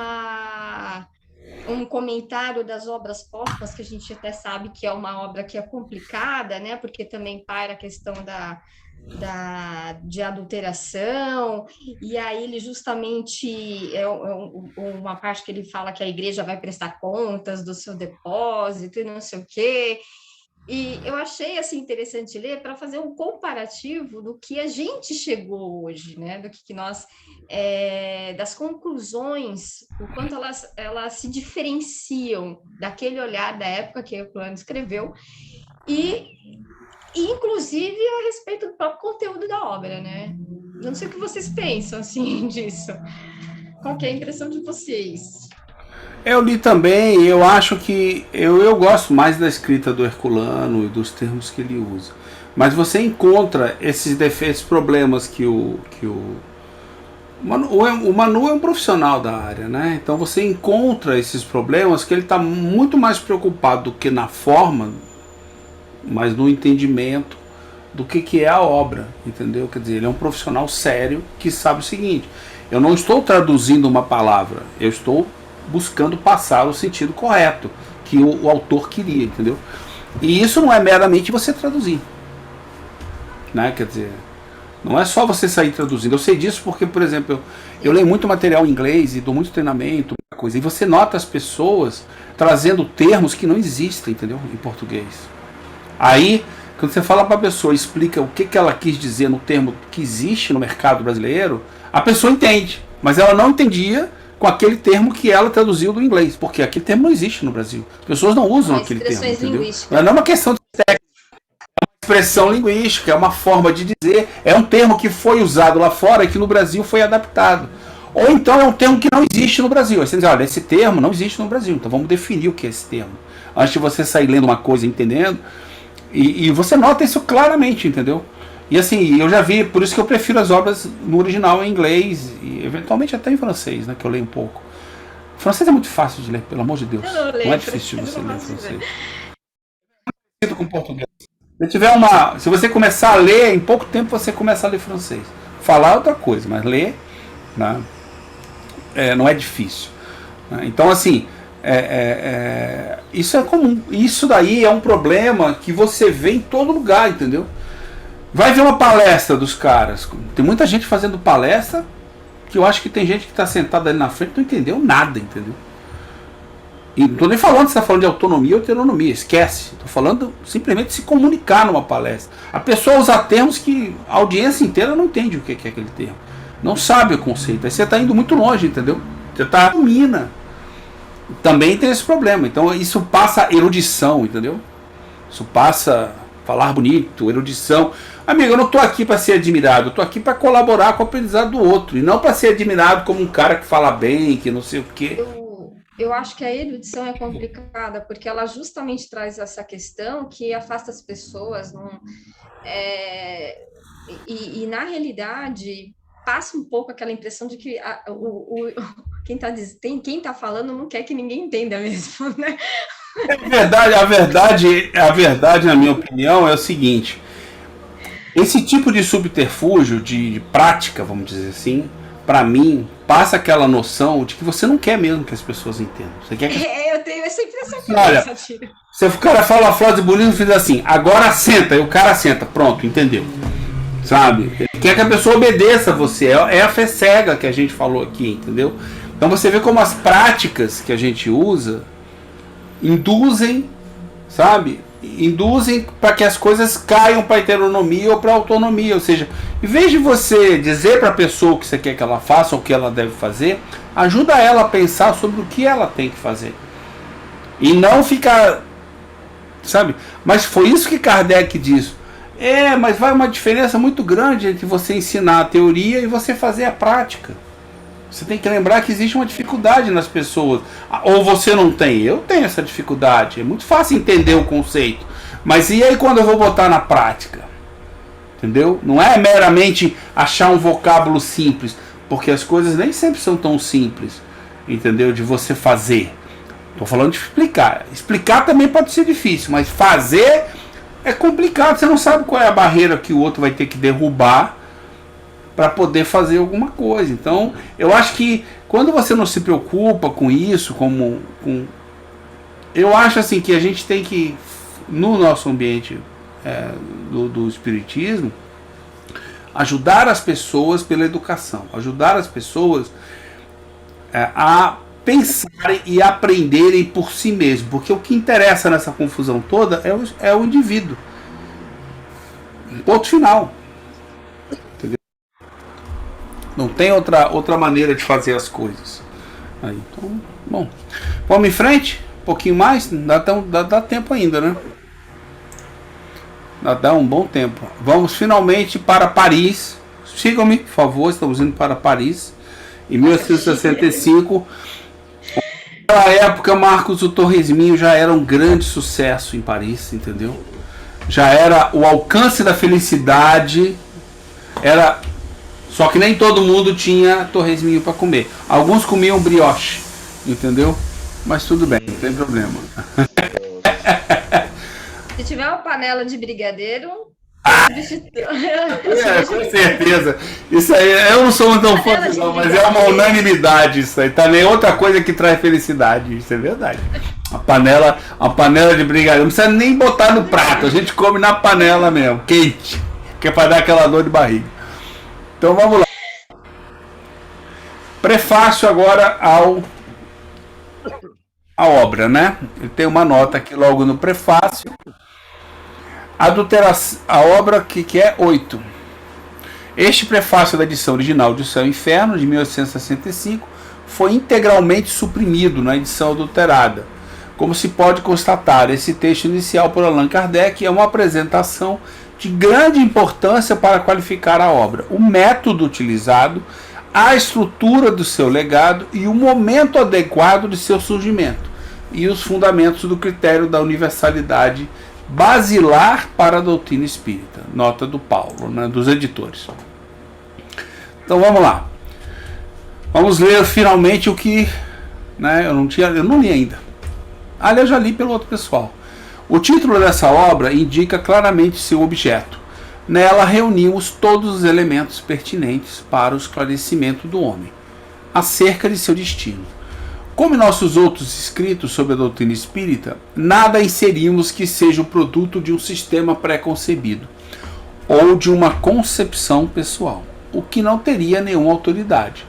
comentário das obras póstumas, que a gente até sabe que é uma obra que é complicada, né, porque também paira a questão de adulteração, e aí ele justamente uma parte que ele fala que a igreja vai prestar contas do seu depósito e não sei o quê. E eu achei assim interessante ler para fazer um comparativo do que a gente chegou hoje, né? Do que nós, das conclusões, o quanto elas se diferenciam daquele olhar da época que o Plano escreveu e inclusive a respeito do próprio conteúdo da obra, né? Eu não sei o que vocês pensam assim disso. Qual que é a impressão de vocês? Eu li também, eu acho que eu gosto mais da escrita do Herculano e dos termos que ele usa. Mas você encontra esses defeitos, problemas que o Manu é um profissional da área, né? Então você encontra esses problemas que ele está muito mais preocupado do que na forma, mas no entendimento do que é a obra, entendeu? Quer dizer, ele é um profissional sério que sabe o seguinte: eu não estou traduzindo uma palavra, eu estou buscando passar o sentido correto que o autor queria, entendeu? E isso não é meramente você traduzir, né? Quer dizer, não é só você sair traduzindo. Eu sei disso porque, por exemplo, eu leio muito material em inglês e dou muito treinamento, coisa, e você nota as pessoas trazendo termos que não existem, entendeu? Em português. Aí, quando você fala para a pessoa, explica o que ela quis dizer no termo que existe no mercado brasileiro, a pessoa entende, mas ela não entendia com aquele termo que ela traduziu do inglês, porque aquele termo não existe no Brasil. As pessoas não usam aquele termo, entendeu? Não é uma questão de técnica, é uma expressão linguística, é uma forma de dizer, é um termo que foi usado lá fora e que no Brasil foi adaptado. Ou então é um termo que não existe no Brasil. Aí você diz, olha, esse termo não existe no Brasil, então vamos definir o que é esse termo. Antes de você sair lendo uma coisa e entendendo, e você nota isso claramente, entendeu? E assim, eu já vi, por isso que eu prefiro as obras no original em inglês e eventualmente até em francês, né, que eu leio um pouco. O francês é muito fácil de ler, pelo amor de Deus. Não é difícil de você ler francês. Com português. Se você começar a ler, em pouco tempo você começa a ler francês. Falar é outra coisa, mas ler, né, não é difícil. Então assim, isso é comum. Isso daí é um problema que você vê em todo lugar, entendeu? Vai ver uma palestra dos caras. Tem muita gente fazendo palestra que eu acho que tem gente que está sentada ali na frente e não entendeu nada, entendeu? E não estou nem falando se está falando de autonomia ou heteronomia, esquece. Estou falando simplesmente de se comunicar numa palestra. A pessoa usa termos que a audiência inteira não entende o que é aquele termo. Não sabe o conceito. Aí você está indo muito longe, entendeu? Você está domina. Também tem esse problema. Então isso passa erudição, entendeu? Isso passa falar bonito, erudição. Amigo, eu não estou aqui para ser admirado, eu estou aqui para colaborar com o aprendizado do outro, e não para ser admirado como um cara que fala bem, que não sei o quê. Eu acho que a erudição é complicada, porque ela justamente traz essa questão que afasta as pessoas, e na realidade passa um pouco aquela impressão de que quem tá falando não quer que ninguém entenda mesmo, né? A verdade, na minha opinião, é o seguinte: esse tipo de subterfúgio, de prática, vamos dizer assim, para mim, passa aquela noção de que você não quer mesmo que as pessoas entendam. Você quer que... eu tenho essa impressão que olha, se o cara fala a frase bonita e fiz assim, agora senta, e o cara senta, pronto, entendeu? Sabe? Ele quer que a pessoa obedeça a você, é a fé cega que a gente falou aqui, entendeu? Então você vê como as práticas que a gente usa induzem, sabe? Induzem para que as coisas caiam para a heteronomia ou para a autonomia. Ou seja, em vez de você dizer para a pessoa o que você quer que ela faça ou o que ela deve fazer, ajuda ela a pensar sobre o que ela tem que fazer. E não ficar, sabe? Mas foi isso que Kardec disse. Mas vai uma diferença muito grande entre você ensinar a teoria e você fazer a prática. Você tem que lembrar que existe uma dificuldade nas pessoas. Ou você não tem? Eu tenho essa dificuldade. É muito fácil entender o conceito. Mas e aí quando eu vou botar na prática? Entendeu? Não é meramente achar um vocábulo simples. Porque as coisas nem sempre são tão simples. Entendeu? De você fazer. Estou falando de explicar. Explicar também pode ser difícil. Mas fazer é complicado. Você não sabe qual é a barreira que o outro vai ter que derrubar para poder fazer alguma coisa. Então, eu acho que quando você não se preocupa com isso, eu acho assim que a gente tem que, no nosso ambiente do espiritismo, ajudar as pessoas pela educação, ajudar as pessoas a pensarem e aprenderem por si mesmo, porque o que interessa nessa confusão toda é o indivíduo. Ponto final. Não tem outra maneira de fazer as coisas. Aí, então, bom. Vamos em frente? Um pouquinho mais? Dá tempo ainda, né? Dá um bom tempo. Vamos finalmente para Paris. Sigam-me, por favor. Estamos indo para Paris. Em 1865. Naquela época, Marcos, o Torresminho já era um grande sucesso em Paris, entendeu? Já era o alcance da felicidade. Só que nem todo mundo tinha torresminho para comer. Alguns comiam brioche, entendeu? Mas tudo bem, não tem problema. Se tiver uma panela de brigadeiro, com certeza. Isso aí, eu não sou tão fã não, mas é uma unanimidade isso aí. Também é outra coisa que traz felicidade, isso é verdade. A panela de brigadeiro, não precisa nem botar no prato, a gente come na panela mesmo, quente, que é para dar aquela dor de barriga. Então vamos lá. Prefácio agora à obra, né? Ele tem uma nota aqui logo no prefácio. A obra que é 8. Este prefácio da edição original de O Céu e o Inferno, de 1865, foi integralmente suprimido na edição adulterada. Como se pode constatar, esse texto inicial por Allan Kardec é uma apresentação de grande importância para qualificar a obra, o método utilizado, a estrutura do seu legado e o momento adequado de seu surgimento, e os fundamentos do critério da universalidade basilar para a doutrina espírita. Nota do Paulo, né, dos editores. Então vamos lá. Vamos ler finalmente o que, né, eu não li ainda. Aliás, eu já li pelo outro pessoal. O título dessa obra indica claramente seu objeto. Nela reunimos todos os elementos pertinentes para o esclarecimento do homem, acerca de seu destino. Como em nossos outros escritos sobre a doutrina espírita, nada inserimos que seja o produto de um sistema pré-concebido ou de uma concepção pessoal, o que não teria nenhuma autoridade.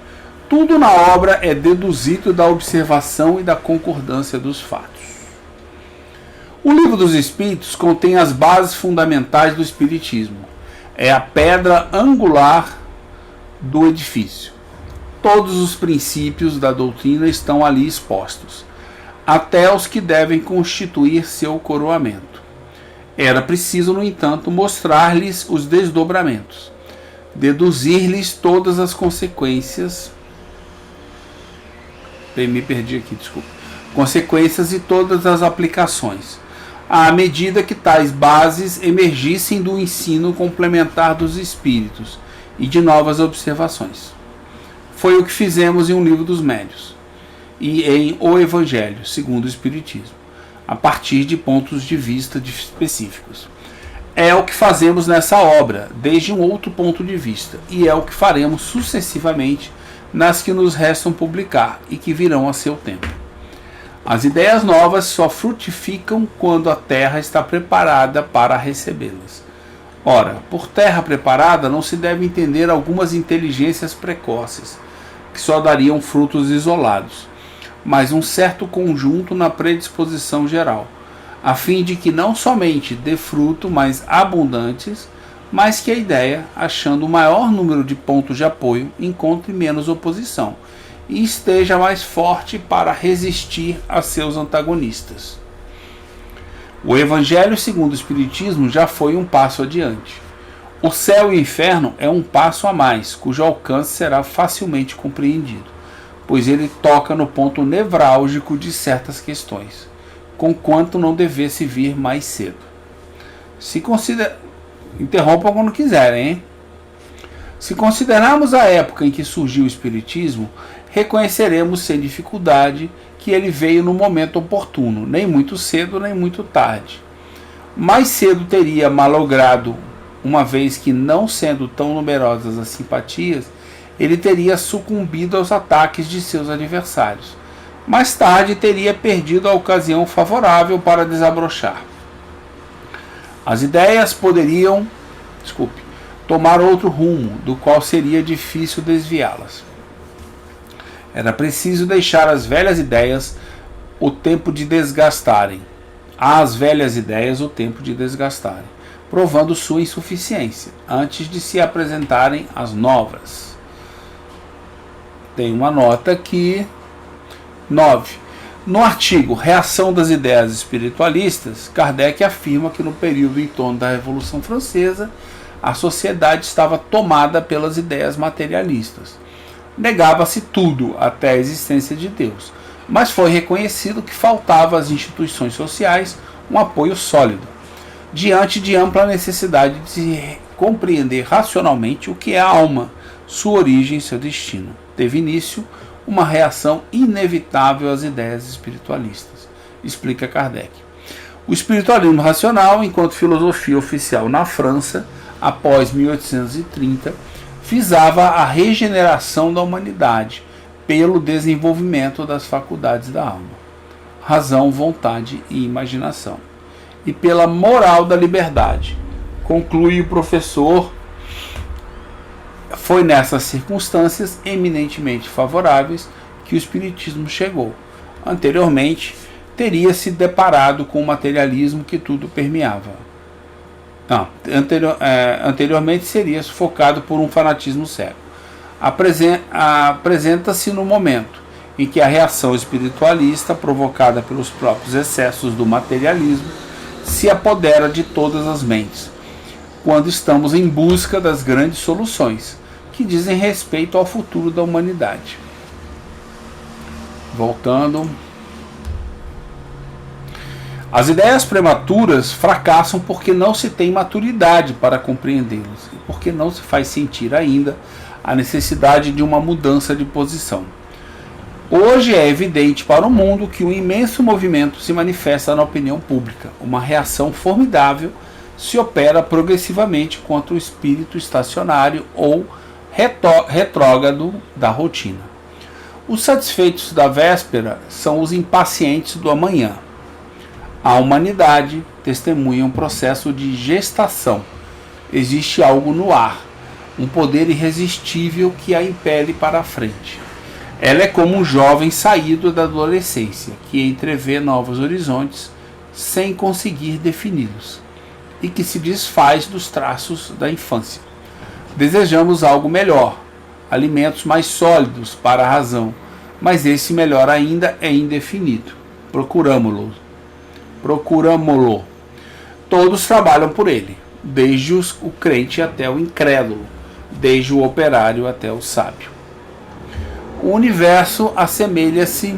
Tudo na obra é deduzido da observação e da concordância dos fatos. O Livro dos Espíritos contém as bases fundamentais do Espiritismo. É a pedra angular do edifício. Todos os princípios da doutrina estão ali expostos, até os que devem constituir seu coroamento. Era preciso, no entanto, mostrar-lhes os desdobramentos, deduzir-lhes todas as consequências. Me perdi aqui, desculpa. Consequências e todas as aplicações, à medida que tais bases emergissem do ensino complementar dos espíritos e de novas observações. Foi o que fizemos em O Livro dos Médiuns e em O Evangelho, segundo o Espiritismo, a partir de pontos de vista específicos. É o que fazemos nessa obra, desde um outro ponto de vista, e é o que faremos sucessivamente nas que nos restam publicar e que virão a seu tempo. As ideias novas só frutificam quando a terra está preparada para recebê-las. Ora, por terra preparada não se deve entender algumas inteligências precoces, que só dariam frutos isolados, mas um certo conjunto na predisposição geral, a fim de que não somente dê fruto mais abundantes, mas que a ideia, achando o maior número de pontos de apoio, encontre menos oposição e esteja mais forte para resistir a seus antagonistas. O Evangelho segundo o Espiritismo já foi um passo adiante. O céu e o inferno é um passo a mais, cujo alcance será facilmente compreendido, pois ele toca no ponto nevrálgico de certas questões, conquanto não devesse vir mais cedo. Interrompam quando quiserem, hein? Se considerarmos a época em que surgiu o Espiritismo, reconheceremos sem dificuldade que ele veio no momento oportuno, nem muito cedo nem muito tarde. Mais cedo teria malogrado, uma vez que, não sendo tão numerosas as simpatias, ele teria sucumbido aos ataques de seus adversários. Mais tarde teria perdido a ocasião favorável para desabrochar. As ideias poderiam, tomar outro rumo, do qual seria difícil desviá-las. Era preciso deixar as velhas ideias o tempo de desgastarem. Às velhas ideias o tempo de desgastarem, provando sua insuficiência, antes de se apresentarem as novas. Tem uma nota aqui. 9. No artigo Reação das Ideias Espiritualistas, Kardec afirma que no período em torno da Revolução Francesa, a sociedade estava tomada pelas ideias materialistas. Negava-se tudo, até a existência de Deus, mas foi reconhecido que faltava às instituições sociais um apoio sólido, diante de ampla necessidade de se compreender racionalmente o que é a alma, sua origem e seu destino. Teve início uma reação inevitável às ideias espiritualistas, explica Kardec. O espiritualismo racional, enquanto filosofia oficial na França, após 1830, visava a regeneração da humanidade pelo desenvolvimento das faculdades da alma, razão, vontade e imaginação, e pela moral da liberdade. Conclui o professor. Foi nessas circunstâncias eminentemente favoráveis que o Espiritismo chegou. Anteriormente, teria se deparado com o materialismo que tudo permeava. Anteriormente seria sufocado por um fanatismo cego. Apresenta-se no momento em que a reação espiritualista, provocada pelos próprios excessos do materialismo, se apodera de todas as mentes, quando estamos em busca das grandes soluções que dizem respeito ao futuro da humanidade. Voltando. As ideias prematuras fracassam porque não se tem maturidade para compreendê-las e porque não se faz sentir ainda a necessidade de uma mudança de posição. Hoje é evidente para o mundo que um imenso movimento se manifesta na opinião pública. Uma reação formidável se opera progressivamente contra o espírito estacionário ou retrógrado da rotina. Os satisfeitos da véspera são os impacientes do amanhã. A humanidade testemunha um processo de gestação. Existe algo no ar, um poder irresistível que a impele para a frente. Ela é como um jovem saído da adolescência, que entrevê novos horizontes sem conseguir defini-los, e que se desfaz dos traços da infância. Desejamos algo melhor, alimentos mais sólidos para a razão, mas esse melhor ainda é indefinido. Procuramo-lo. Todos trabalham por ele, desde o crente até o incrédulo, desde o operário até o sábio. O universo assemelha-se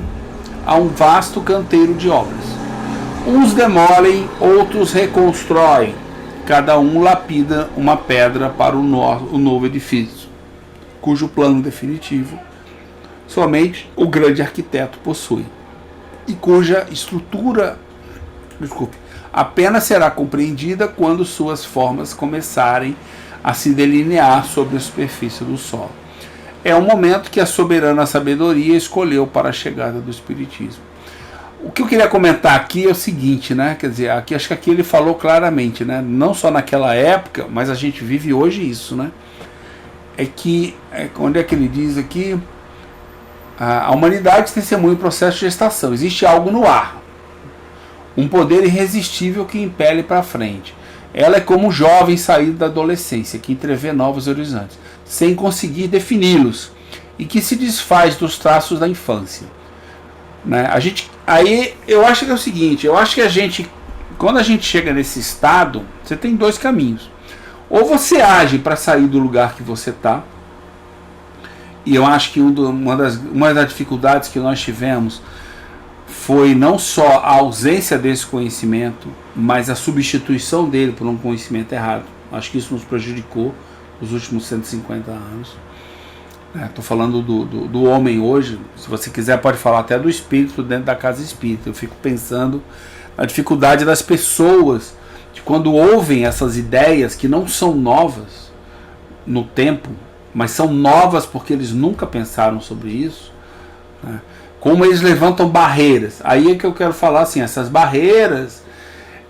a um vasto canteiro de obras. Uns demolem, outros reconstroem. Cada um lapida uma pedra para o novo edifício, cujo plano definitivo somente o grande arquiteto possui, e cuja estrutura apenas será compreendida quando suas formas começarem a se delinear sobre a superfície do solo. É o momento que a soberana sabedoria escolheu para a chegada do Espiritismo. O que eu queria comentar aqui é o seguinte, né? Quer dizer, acho que aqui ele falou claramente, né? Não só naquela época, mas a gente vive hoje isso, né? É que, onde é que ele diz aqui? A humanidade testemunha o processo de gestação. Existe algo no ar, um poder irresistível que impele para frente. Ela é como um jovem saído da adolescência, que entrevê novos horizontes, sem conseguir defini-los, e que se desfaz dos traços da infância. Né? Aí eu acho que é o seguinte, eu acho que quando a gente chega nesse estado, você tem dois caminhos. Ou você age para sair do lugar que você está, e eu acho que uma das dificuldades que nós tivemos foi não só a ausência desse conhecimento, mas a substituição dele por um conhecimento errado. Acho que isso nos prejudicou nos últimos 150 anos. Estou falando do homem hoje. Se você quiser pode falar até do espírito dentro da casa espírita. Eu fico pensando na dificuldade das pessoas de quando ouvem essas ideias que não são novas no tempo, mas são novas porque eles nunca pensaram sobre isso, né? Como eles levantam barreiras. Aí é que eu quero falar assim, essas barreiras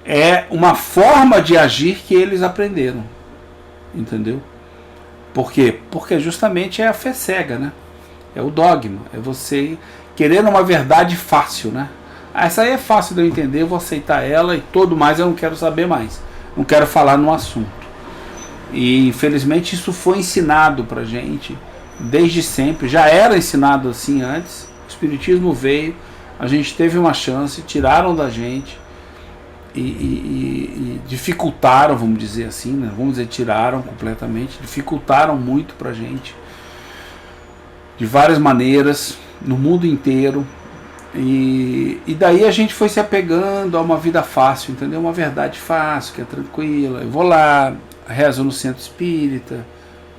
é uma forma de agir que eles aprenderam, entendeu? Por quê? Porque justamente é a fé cega, né? É o dogma, é você querer uma verdade fácil, né? Essa aí é fácil de eu entender, eu vou aceitar ela e todo mais eu não quero saber mais. Não quero falar no assunto. E infelizmente isso foi ensinado pra gente desde sempre. Já era ensinado assim antes. O Espiritismo veio, a gente teve uma chance, tiraram da gente e dificultaram, vamos dizer assim, né? Vamos dizer, tiraram completamente, dificultaram muito pra gente de várias maneiras, no mundo inteiro. E daí a gente foi se apegando a uma vida fácil, entendeu? Uma verdade fácil, que é tranquila. Eu vou lá, rezo no centro espírita,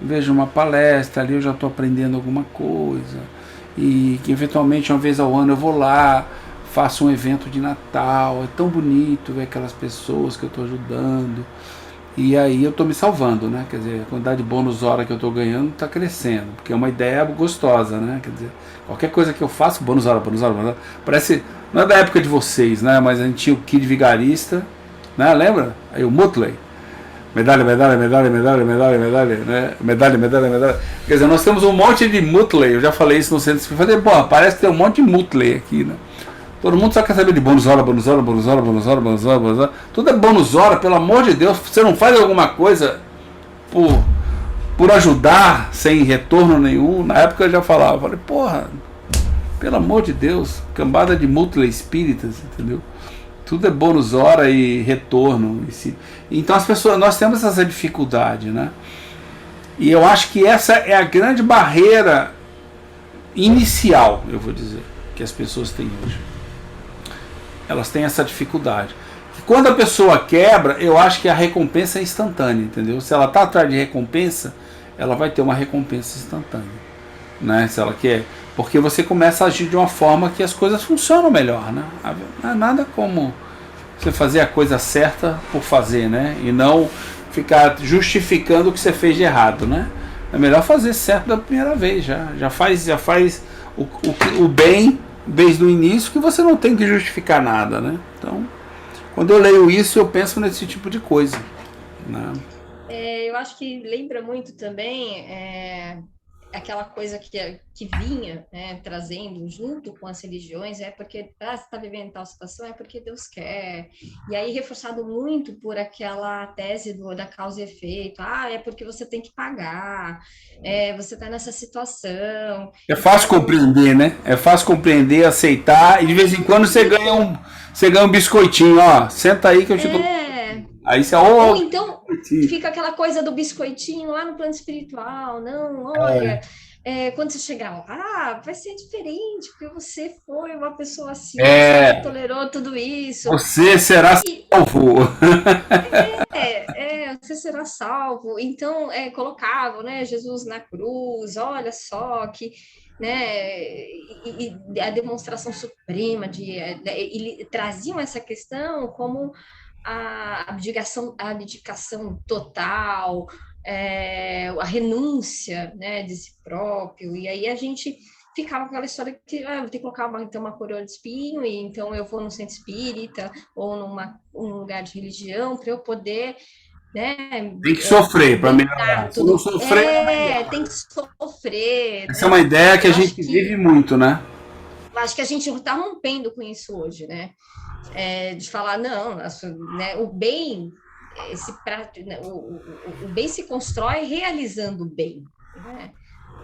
vejo uma palestra, ali eu já estou aprendendo alguma coisa. E que eventualmente uma vez ao ano eu vou lá, faço um evento de Natal. É tão bonito ver aquelas pessoas que eu estou ajudando. E aí eu estou me salvando, né? Quer dizer, a quantidade de bônus hora que eu estou ganhando está crescendo, porque é uma ideia gostosa, né? Quer dizer, qualquer coisa que eu faço, bônus hora, bônus hora, bônus hora. Parece, não é da época de vocês, né? Mas a gente tinha o Kid Vigarista, né? Lembra? Aí o Mutley. Medalha, medalha, medalha, medalha, medalha, medalha, né? Medalha, medalha, medalha. Quer dizer, nós temos um monte de Mutley, eu já falei isso no centro. Eu falei, pô, parece que tem um monte de Mutley aqui, né? Todo mundo só quer saber de bônus hora, bônus hora, bônus hora, bônus hora, bônus hora, bônus hora. Tudo é bônus hora, pelo amor de Deus. Você não faz alguma coisa por ajudar, sem retorno nenhum. Na época eu já falava, falei, porra, pelo amor de Deus, cambada de Mutley espíritas, entendeu? Tudo é bônus hora e retorno. Então as pessoas, nós temos essa dificuldade, né? E eu acho que essa é a grande barreira inicial, eu vou dizer, que as pessoas têm hoje. Elas têm essa dificuldade. E quando a pessoa quebra, eu acho que a recompensa é instantânea, entendeu? Se ela está atrás de recompensa, ela vai ter uma recompensa instantânea, né? Se ela quer, porque você começa a agir de uma forma que as coisas funcionam melhor, né? Não é nada como você fazer a coisa certa por fazer, né? E não ficar justificando o que você fez de errado, né? É melhor fazer certo da primeira vez, já faz o bem desde o início, que você não tem que justificar nada, né? Então, quando eu leio isso, eu penso nesse tipo de coisa, né? Eu acho que lembra muito também aquela coisa que vinha, né, trazendo junto com as religiões, porque você está vivendo tal situação, é porque Deus quer. E aí reforçado muito por aquela tese da causa e efeito. É porque você tem que pagar, você está nessa situação. É fácil compreender, né? É fácil compreender, aceitar, e de vez em quando você ganha um biscoitinho, ó, senta aí que eu te dou. Aí você, ou então fica aquela coisa do biscoitinho lá no plano espiritual. Não, olha, quando você chegar lá, vai ser diferente, porque você foi uma pessoa assim, você tolerou tudo isso. Você será salvo. Você será salvo. Então, colocavam, né, Jesus na cruz, olha só que, né, e a demonstração suprema ele traziam essa questão como a abdicação total, a renúncia, né, de si próprio. E aí a gente ficava com aquela história que vou ter que colocar uma coroa de espinho, e então eu vou no centro espírita ou um lugar de religião para eu poder né? Tem que sofrer para melhorar. Se não sofrer, Tem que sofrer. essa é uma ideia que a gente vive muito, né? Eu acho que a gente está rompendo com isso hoje, né? De falar, não, né, o bem, o bem se constrói realizando o bem, né?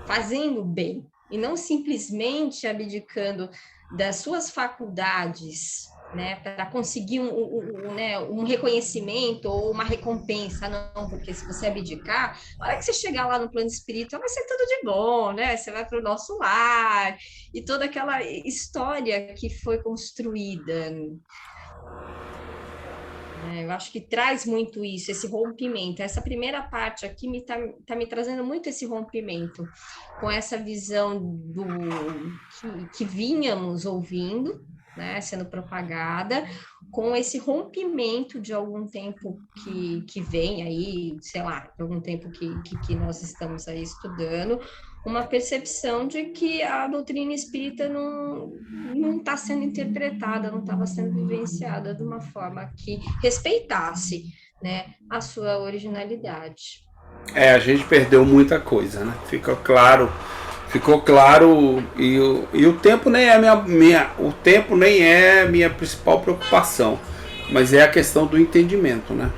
Fazendo o bem, e não simplesmente abdicando das suas faculdades, né, para conseguir um reconhecimento ou uma recompensa, não, porque se você abdicar, na hora que você chegar lá no plano espiritual, vai ser tudo de bom, né? Você vai para o nosso lar, e toda aquela história que foi construída. Eu acho que traz muito isso, esse rompimento. Essa primeira parte aqui tá me trazendo muito esse rompimento, com essa visão que vínhamos ouvindo, né, sendo propagada, com esse rompimento de algum tempo que vem aí, sei lá, de algum tempo que nós estamos aí estudando, uma percepção de que a doutrina espírita não está sendo interpretada, não estava sendo vivenciada de uma forma que respeitasse, né, a sua originalidade. A gente perdeu muita coisa, né? Ficou claro, e o tempo nem é o tempo nem é minha principal preocupação, mas é a questão do entendimento, né?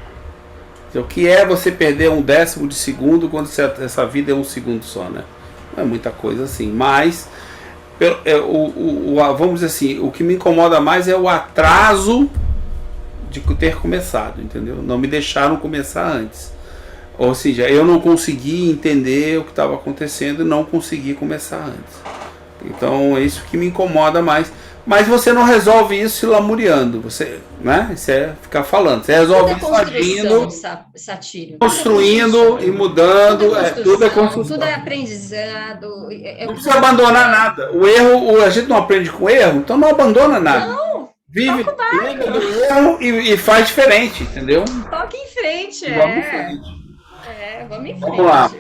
Então, o que é você perder 1/10 de segundo quando essa vida é 1 segundo só, né? Não é muita coisa assim, mas vamos dizer assim, o que me incomoda mais é o atraso de ter começado, entendeu? Não me deixaram começar antes. Ou seja, eu não consegui entender o que estava acontecendo e não consegui começar antes. Então é isso que me incomoda mais. Mas você não resolve isso se lamuriando, você, né? Isso é ficar falando. Você resolve isso agindo, Satírio. construindo e mudando. Tudo é construção. Tudo é aprendizado. Não precisa abandonar nada. O erro, a gente não aprende com erro, então não abandona nada. Não. Vive do erro e faz diferente, entendeu? Toque em frente, Vamos em frente. Vamos em frente. Vamos lá.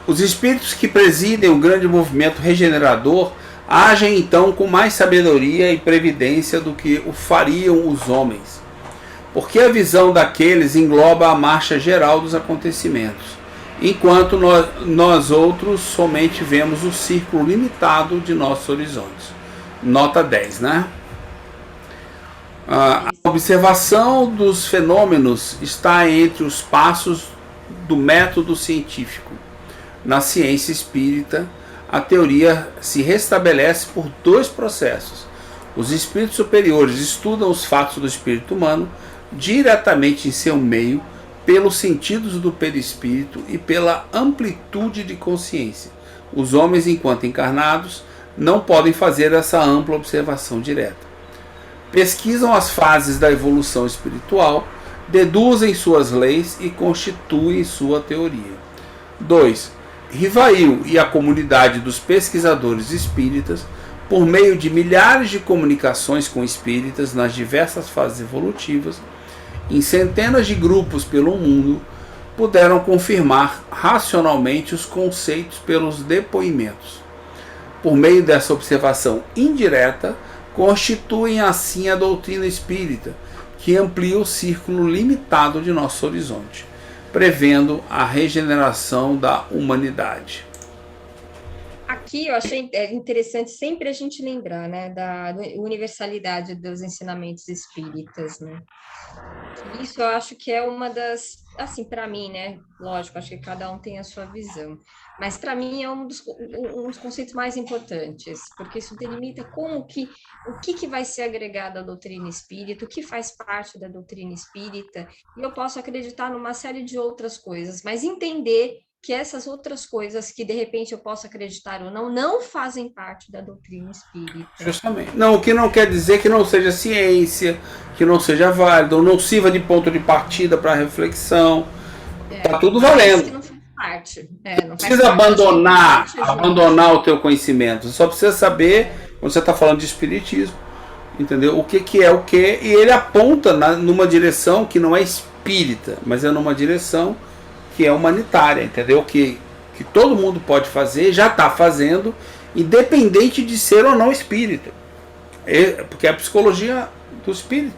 Os espíritos que presidem o grande movimento regenerador agem então com mais sabedoria e previdência do que o fariam os homens, porque a visão daqueles engloba a marcha geral dos acontecimentos, enquanto nós outros somente vemos o círculo limitado de nossos horizontes. Nota 10, né? A observação dos fenômenos está entre os passos do método científico. Na ciência espírita, a teoria se restabelece por 2 processos. Os espíritos superiores estudam os fatos do espírito humano diretamente em seu meio, pelos sentidos do perispírito e pela amplitude de consciência. Os homens, enquanto encarnados, não podem fazer essa ampla observação direta. Pesquisam as fases da evolução espiritual, deduzem suas leis e constituem sua teoria. 2. Rivail e a comunidade dos pesquisadores espíritas, por meio de milhares de comunicações com espíritas nas diversas fases evolutivas, em centenas de grupos pelo mundo, puderam confirmar racionalmente os conceitos pelos depoimentos. Por meio dessa observação indireta, constituem assim a doutrina espírita, que amplia o círculo limitado de nosso horizonte, prevendo a regeneração da humanidade. Aqui eu achei interessante sempre a gente lembrar, né, da universalidade dos ensinamentos espíritas, né? Isso eu acho que é uma das, assim, para mim, né, lógico, acho que cada um tem a sua visão, mas para mim é um dos conceitos mais importantes, porque isso delimita o que vai ser agregado à doutrina espírita, o que faz parte da doutrina espírita, e eu posso acreditar numa série de outras coisas, mas entender que essas outras coisas que de repente eu posso acreditar ou não fazem parte da doutrina espírita. Justamente. Não, o que não quer dizer que não seja ciência, que não seja válido, ou não sirva de ponto de partida para reflexão. Tá tudo valendo. Que não faz parte. Não precisa abandonar o teu conhecimento. Você só precisa saber, quando você está falando de espiritismo, entendeu? O que é o que, e ele aponta numa direção que não é espírita, mas é numa direção que é humanitária, entendeu? Que todo mundo pode fazer, já está fazendo, independente de ser ou não espírita. Porque é a psicologia do espírito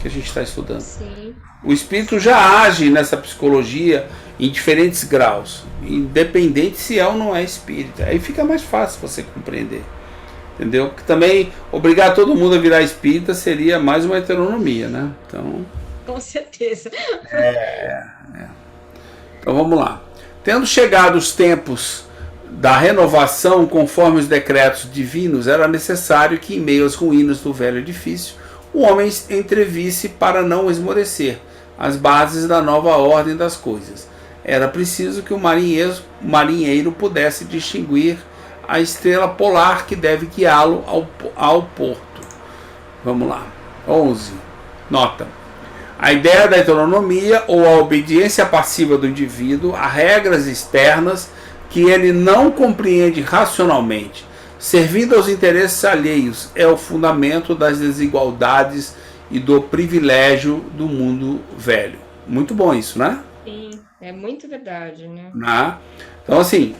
que a gente está estudando. Sim. O espírito já age nessa psicologia em diferentes graus, independente se é ou não é espírita. Aí fica mais fácil você compreender. Entendeu? Porque também obrigar todo mundo a virar espírita seria mais uma heteronomia, né? Então, Com certeza. então vamos lá. Tendo chegado os tempos da renovação conforme os decretos divinos, era necessário que, em meio às ruínas do velho edifício, o homem entrevisse para não esmorecer as bases da nova ordem das coisas. Era preciso que o marinheiro pudesse distinguir a estrela polar que deve guiá-lo ao porto. Vamos lá. 11. Nota. A ideia da heteronomia ou a obediência passiva do indivíduo a regras externas que ele não compreende racionalmente, servindo aos interesses alheios, é o fundamento das desigualdades e do privilégio do mundo velho. Muito bom isso, né? Sim, é muito verdade, né? Então, assim,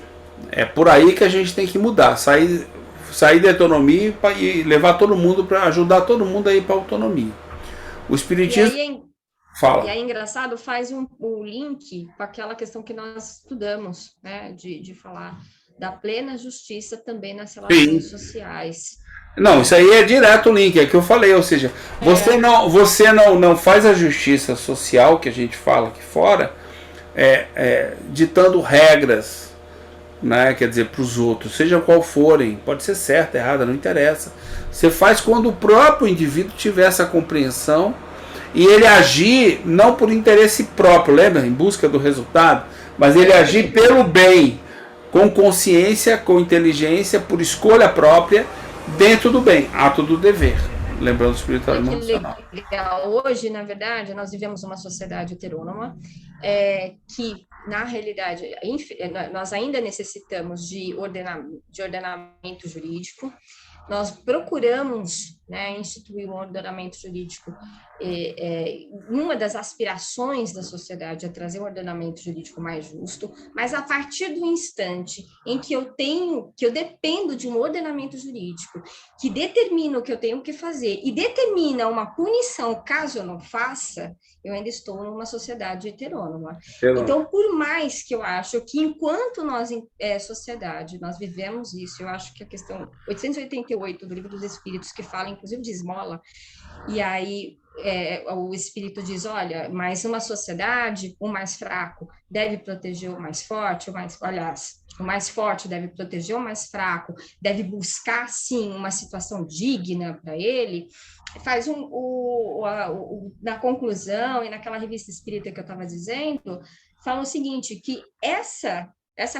é por aí que a gente tem que mudar, sair da heteronomia e levar todo mundo para ajudar todo mundo a ir para a autonomia. O espiritismo fala. E aí, engraçado, faz o link com aquela questão que nós estudamos, né? De falar da plena justiça também nas relações sociais. Não, isso aí é direto o link, é que eu falei, ou seja, você não faz a justiça social que a gente fala aqui fora, ditando regras, né, quer dizer, para os outros, seja qual forem, pode ser certa, errada, não interessa. Você faz quando o próprio indivíduo tiver essa compreensão e ele agir não por interesse próprio, lembra? Em busca do resultado, mas ele agir pelo bem, com consciência, com inteligência, por escolha própria, dentro do bem, ato do dever. Lembrando o espiritualismo emocional. Hoje, na verdade, nós vivemos uma sociedade heterônoma que, na realidade, nós ainda necessitamos de ordenamento jurídico. Nós procuramos, né, instituir um ordenamento jurídico. Uma das aspirações da sociedade é trazer um ordenamento jurídico mais justo, mas a partir do instante em que eu dependo de um ordenamento jurídico que determina o que eu tenho que fazer e determina uma punição caso eu não faça, eu ainda estou numa sociedade heterônoma. Então, por mais que eu acho que enquanto nós, sociedade, nós vivemos isso, eu acho que a questão 888 do Livro dos Espíritos, que fala inclusive de esmola, e aí o Espírito diz, olha, mas uma sociedade, o mais fraco deve proteger o mais forte, o mais forte deve proteger o mais fraco, deve buscar, sim, uma situação digna para ele. Faz na conclusão, e naquela revista espírita que eu estava dizendo, fala o seguinte, que essa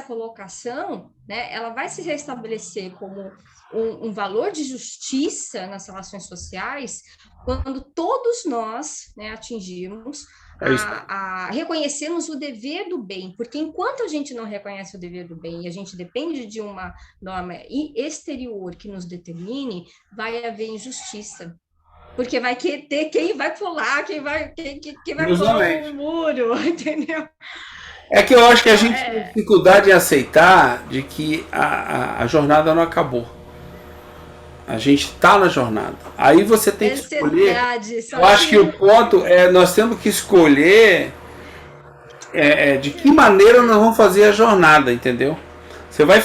colocação, né, ela vai se restabelecer como um valor de justiça nas relações sociais quando todos nós, né, atingirmos reconhecermos o dever do bem, porque enquanto a gente não reconhece o dever do bem e a gente depende de uma norma exterior que nos determine, vai haver injustiça. Porque vai ter quem vai pular, quem vai pular o muro, entendeu? É que eu acho que a gente tem dificuldade em aceitar de que a jornada não acabou. A gente está na jornada. Aí você tem que escolher. Eu acho que o ponto é nós temos que escolher de que maneira nós vamos fazer a jornada, entendeu? Você vai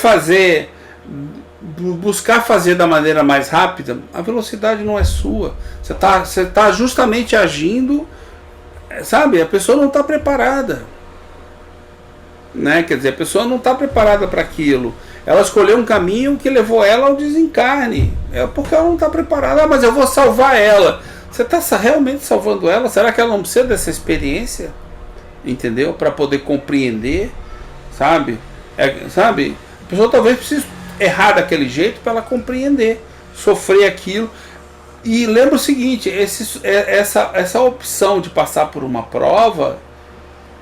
buscar fazer da maneira mais rápida, a velocidade não é sua. Você tá justamente agindo, sabe? A pessoa não está preparada. Né? Quer dizer, a pessoa não está preparada para aquilo. Ela escolheu um caminho que levou ela ao desencarne. É porque ela não está preparada. Mas eu vou salvar ela. Você está realmente salvando ela? Será que ela não precisa dessa experiência? Entendeu? Para poder compreender, sabe? A pessoa talvez precise errar daquele jeito para ela compreender, sofrer aquilo. E lembra o seguinte, essa opção de passar por uma prova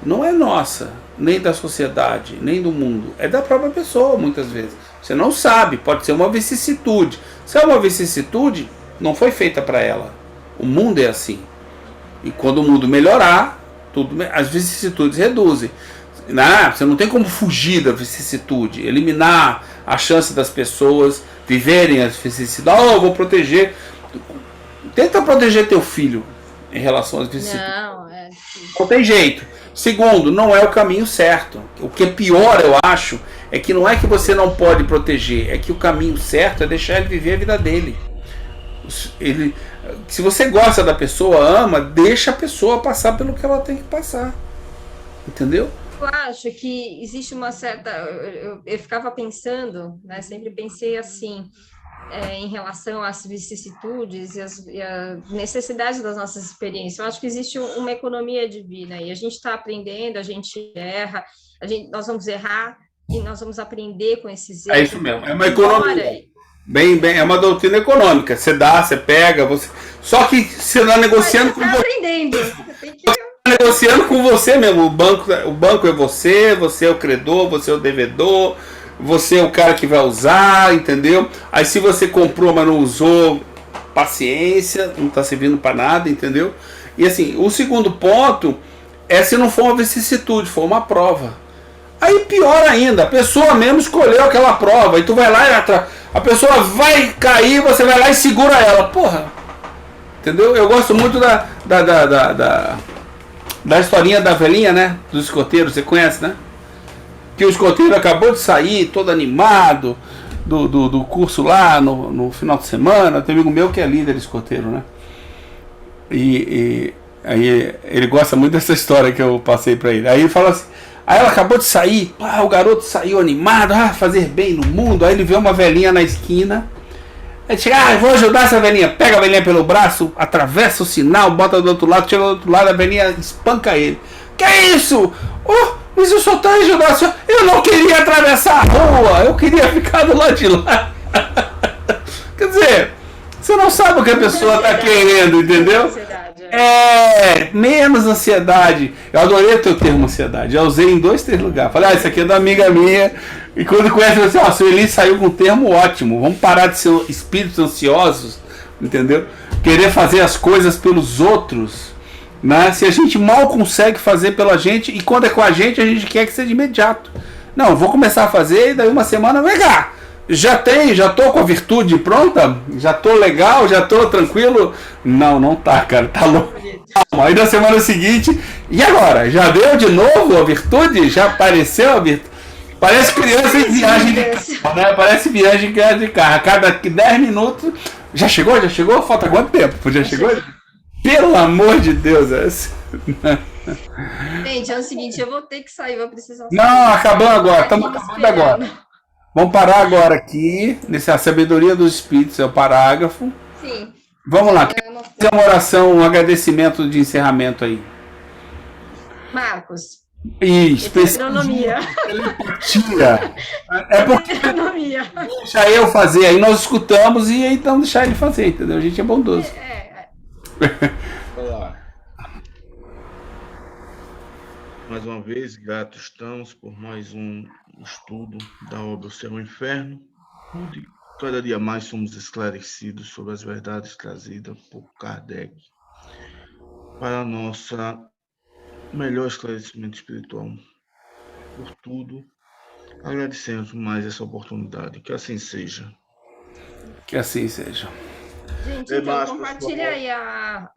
não é nossa, nem da sociedade, nem do mundo, é da própria pessoa muitas vezes. Você não sabe, pode ser uma vicissitude. Se é uma vicissitude, não foi feita para ela. O mundo é assim. E quando o mundo melhorar, as vicissitudes reduzem. Você não tem como fugir da vicissitude, eliminar a chance das pessoas viverem as vicissitudes. Eu vou proteger. Tenta proteger teu filho em relação às vicissitudes. Não, Não tem jeito. Segundo, não é o caminho certo. O que é pior, eu acho, é que não é que você não pode proteger, é que o caminho certo é deixar ele viver a vida dele. Se você gosta da pessoa, ama, deixa a pessoa passar pelo que ela tem que passar. Entendeu? Eu acho que existe uma certa. Eu ficava pensando, né? Sempre pensei assim, em relação às vicissitudes e a necessidades das nossas experiências. Eu acho que existe uma economia divina e a gente está aprendendo, a gente erra, nós vamos errar e nós vamos aprender com esses erros. É isso mesmo, é uma economia. Bem, é uma doutrina econômica. Você dá, você pega, você. Só que você está negociando com você. Aprendendo. Você tem que Negociando com você mesmo. O banco é você é o credor, você é o devedor, você é o cara que vai usar, entendeu? Aí se você comprou, mas não usou, paciência, não está servindo para nada, entendeu? E assim, o segundo ponto é se não for uma vicissitude, for uma prova. Aí pior ainda, a pessoa mesmo escolheu aquela prova, e tu vai lá e a pessoa vai cair, você vai lá e segura ela. Porra! Entendeu? Eu gosto muito da historinha da velhinha, né? Dos escoteiros, você conhece, né? Que o escoteiro acabou de sair, todo animado, do curso lá no final de semana. Tem um amigo meu que é líder escoteiro, né? E aí ele gosta muito dessa história que eu passei pra ele. Aí ele fala assim, aí ela acabou de sair, o garoto saiu animado, fazer bem no mundo. Aí ele vê uma velhinha na esquina. Aí chega, eu vou ajudar essa velhinha. Pega a velhinha pelo braço, atravessa o sinal, bota do outro lado, chega do outro lado, a velhinha espanca ele. Que é isso? Mas eu só tô ajudando. Eu não queria atravessar a rua, eu queria ficar do lado de lá. Quer dizer, você não sabe o que a pessoa tá querendo, entendeu? Menos ansiedade. Eu adorei o teu termo ansiedade. Já usei em 2, 3 lugares. Falei, isso aqui é da amiga minha. E quando conhece, você assim, seu Eli saiu com um termo ótimo. Vamos parar de ser espíritos ansiosos, entendeu? Querer fazer as coisas pelos outros, né? Se a gente mal consegue fazer pela gente, e quando é com a gente quer que seja imediato. Não, vou começar a fazer e daí uma semana, vem cá. Já tô com a virtude pronta? Já tô legal? Já tô tranquilo? Não tá, cara, tá louco. Aí na semana seguinte, e agora? Já deu de novo a virtude? Já apareceu a virtude? Parece criança em viagem de carro, né? Parece viagem de carro. A cada 10 minutos, já chegou? Falta quanto tempo? Já chegou? Pelo amor de Deus, Gente, é o seguinte, eu vou ter que sair, vou precisar sair. Não, acabando agora, estamos acabando agora. Vamos parar agora aqui, nessa sabedoria dos espíritos, é o parágrafo. Sim. Vamos lá, quer fazer uma oração, um agradecimento de encerramento aí? Marcos. Isso, Astronomia. É porque Astronomia. deixa eu fazer, aí nós escutamos e aí então deixar ele fazer, entendeu? A gente é bondoso. Olá. Mais uma vez, gratos estamos por mais um estudo da obra O Céu e o Inferno, onde cada dia mais somos esclarecidos sobre as verdades trazidas por Kardec para a nossa melhor esclarecimento espiritual. Por tudo, agradecemos mais essa oportunidade. Que assim seja. Que assim seja. Gente, então compartilha aí a